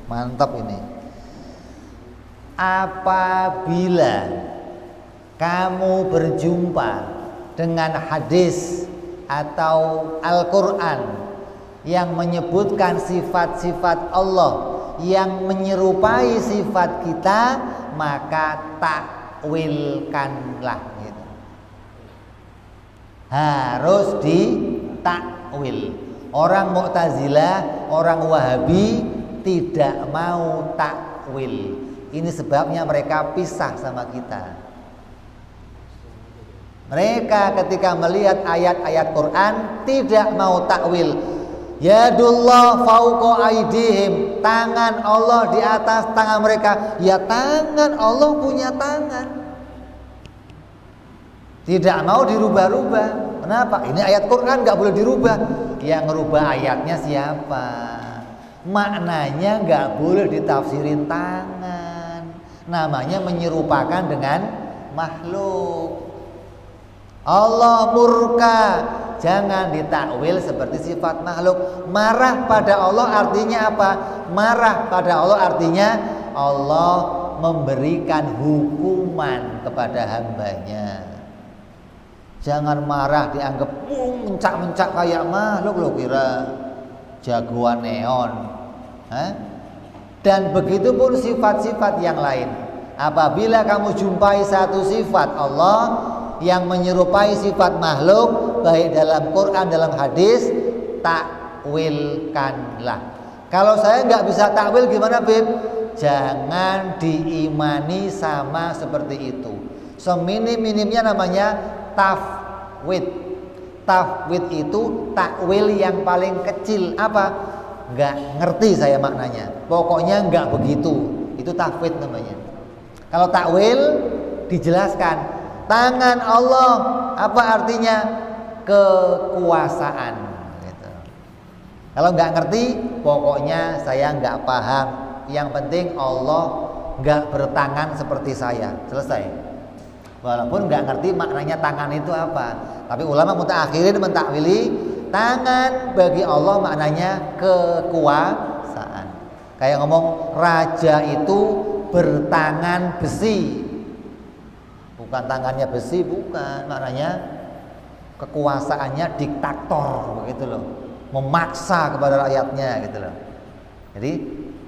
Mantap ini. Apabila kamu berjumpa dengan hadis atau Al-Qur'an yang menyebutkan sifat-sifat Allah yang menyerupai sifat kita, maka takwilkanlah gitu. Harus ditakwil. Orang Mu'tazilah, orang Wahabi tidak mau takwil. Ini sebabnya mereka pisah sama kita. Mereka ketika melihat ayat-ayat Quran tidak mau takwil. Yadullah fauqa aidihim, tangan Allah di atas tangan mereka. Ya, tangan Allah punya tangan. Tidak mau dirubah-rubah. Kenapa? Ini ayat Quran nggak boleh dirubah. Yang ngerubah ayatnya siapa? Maknanya nggak boleh ditafsirin tangan. Namanya menyerupakan dengan makhluk. Allah murka, jangan ditakwil seperti sifat makhluk. Marah pada Allah artinya apa? Marah pada Allah artinya Allah memberikan hukuman kepada hambanya. Jangan marah dianggap mencak-mencak kayak makhluk, lo kira jagoan neon. Dan begitu pun sifat-sifat yang lain. Apabila kamu jumpai satu sifat Allah yang menyerupai sifat makhluk, baik dalam Quran, dalam hadis, takwilkanlah. Kalau saya nggak bisa takwil gimana, Bib? Jangan diimani sama seperti itu. Seminim-minimnya namanya tafwid. Tafwid itu takwil yang paling kecil. Apa? Nggak ngerti saya maknanya. Pokoknya nggak begitu. Itu tafwid namanya. Kalau takwil dijelaskan. Tangan Allah apa artinya? Kekuasaan. Gitu. Kalau nggak ngerti, pokoknya saya nggak paham. Yang penting Allah nggak bertangan seperti saya. Selesai. Walaupun nggak ngerti maknanya tangan itu apa, tapi ulama mutaakhirin mentakwili tangan bagi Allah maknanya kekuasaan. Kayak ngomong raja itu bertangan besi, bukan tangannya besi, bukan, maknanya kekuasaannya diktator begitu loh, memaksa kepada rakyatnya gitu loh. Jadi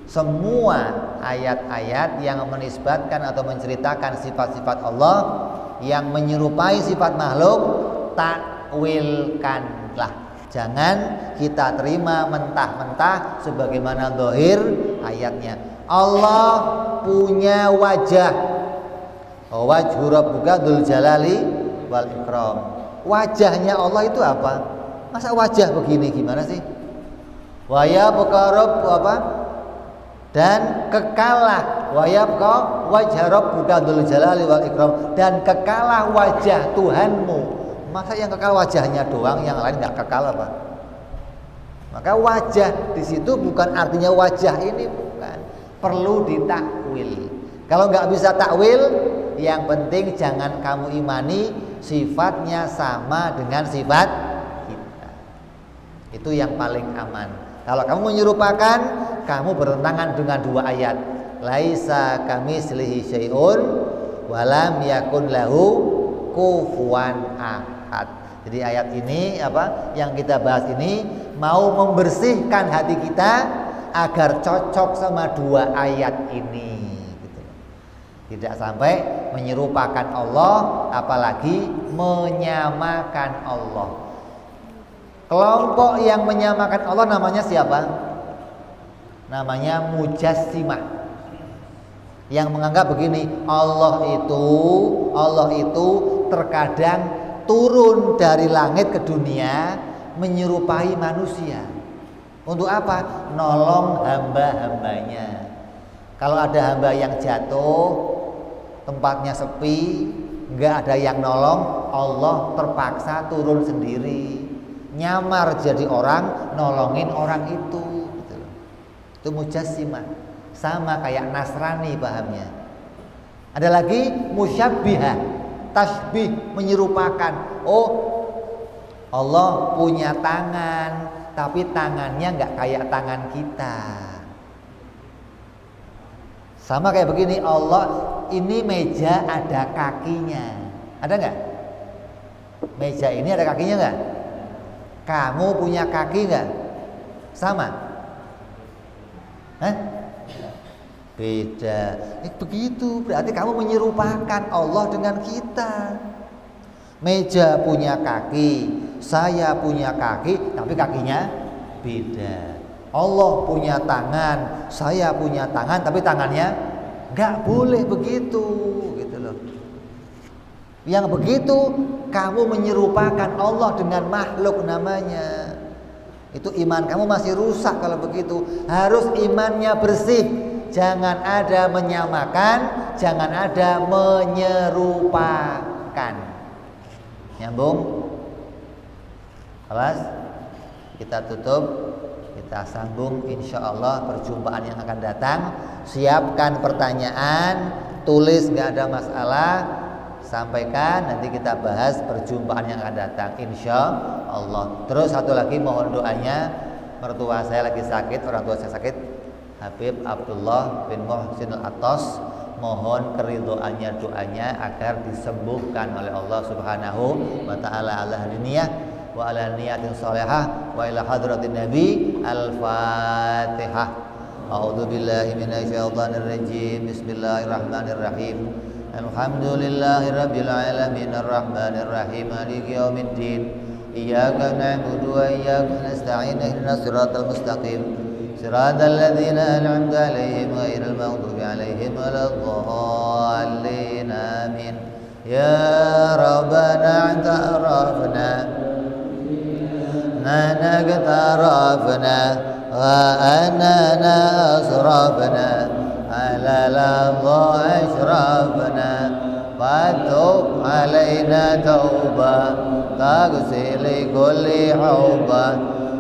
semua ayat-ayat yang menisbatkan atau menceritakan sifat-sifat Allah yang menyerupai sifat makhluk, takwilkanlah. Jangan kita terima mentah-mentah sebagaimana zahir ayatnya. Allah punya wajah. Wajhu rabbuka dzul jalali wal ikram. Wajahnya Allah itu apa? Masa wajah begini gimana sih? Wa yabqa rabb apa? Dan kekalah wa yabqa wajha rabbuka dzul jalali wal ikram, dan kekalah wajah Tuhanmu. Masa yang kekal wajahnya doang, yang lain enggak kekal apa? Maka wajah di situ bukan artinya wajah ini, bukan. Perlu ditakwil. Kalau enggak bisa takwil, yang penting jangan kamu imani sifatnya sama dengan sifat kita. Itu yang paling aman. Kalau kamu menyerupakan, kamu bertentangan dengan dua ayat. Laisa kamitslihi syai'un wa lam yakun lahu kufuwan ahad. Jadi ayat ini apa yang kita bahas ini mau membersihkan hati kita agar cocok sama dua ayat ini gitu. Tidak sampai menyerupakan Allah, apalagi menyamakan Allah. Kelompok yang menyamakan Allah namanya siapa? Namanya mujassimah. Yang menganggap begini, Allah itu terkadang turun dari langit ke dunia menyerupai manusia. Untuk apa? Nolong hamba-hambanya. Kalau ada hamba yang jatuh, tempatnya sepi, nggak ada yang nolong, Allah terpaksa turun sendiri. Nyamar jadi orang, nolongin orang itu gitu. Itu mujassimah. Sama kayak Nasrani pahamnya. Ada lagi musyabbihah, tasbih, menyerupakan. Oh, Allah punya tangan, tapi tangannya nggak kayak tangan kita. Sama kayak begini, Allah ini meja ada kakinya. Ada nggak? Meja ini ada kakinya nggak? Kamu punya kaki nggak? Sama? Hah? Beda. Begitu, berarti kamu menyerupakan Allah dengan kita. Meja punya kaki, saya punya kaki, tapi kakinya beda. Allah punya tangan, saya punya tangan, tapi tangannya nggak boleh begitu, gitu loh. Yang begitu kamu menyerupakan Allah dengan makhluk namanya. Itu iman kamu masih rusak kalau begitu. Harus imannya bersih. Jangan ada menyamakan, jangan ada menyerupakan. Nyambung? Kelas? Kita tutup, kita sambung insyaallah perjumpaan yang akan datang. Siapkan pertanyaan, tulis, nggak ada masalah. Sampaikan, nanti kita bahas perjumpaan yang akan datang insya Allah. Terus satu lagi, mohon doanya, mertua saya lagi sakit, orang tua saya sakit, Habib Abdullah bin Muhsin Al-Attas, mohon keridhoannya, doanya agar disembuhkan oleh Allah Subhanahu wa taala ala niyah wa ala niyatin shalihah wa ila hadratin nabi. Al-Fatihah. A'udzu billahi minasyaitonir rajim. Bismillahirrahmanirrahim. Alhamdulillahi rabbil alamin arrahmanir rahim maliki yaumiddin iyyaka na'budu wa iyyaka nasta'in ihdinas siratal mustaqim siratal ladzina an'amta 'alaihim ghairil maghdubi 'alaihim waladdallin amin. Ya rabbana ta'arrafna أننا اقترفنا وأننا أسرفنا على لظى أشرفنا فتوب علينا توبة تغسل كل حوبة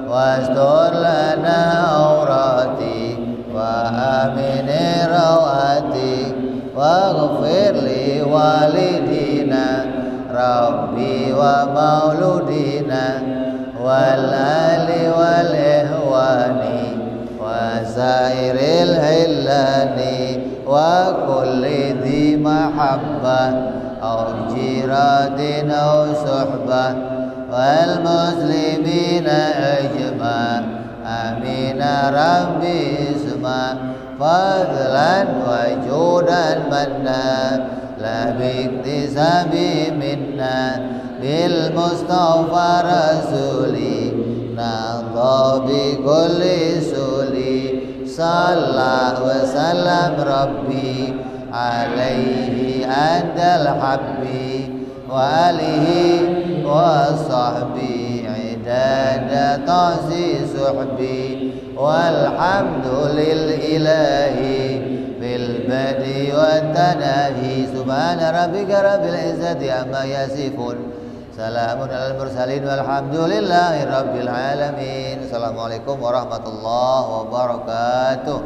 واستر لنا عوراتي وآمن رواتي واغفر لوالدينا ربي ومولودينا والآل والإخوان وسائر الهلان وكل ذي محبة أو جيران أو صحبة والمسلمين أجمع آمين ربي اسمع فضلا وجودا منا لا باكتساب منا بالمصطفى رسولي نهضى بكل سولي صلى وسلم ربي عليه أنت الحبي وآله وصحبه عداد تعصي صحبي والحمد للإله بالبدء والتناهي سبحان ربك رب العزة عما يصفون سلام على المرسلين والحمد لله رب العالمين. Assalamualaikum warahmatullahi wabarakatuh.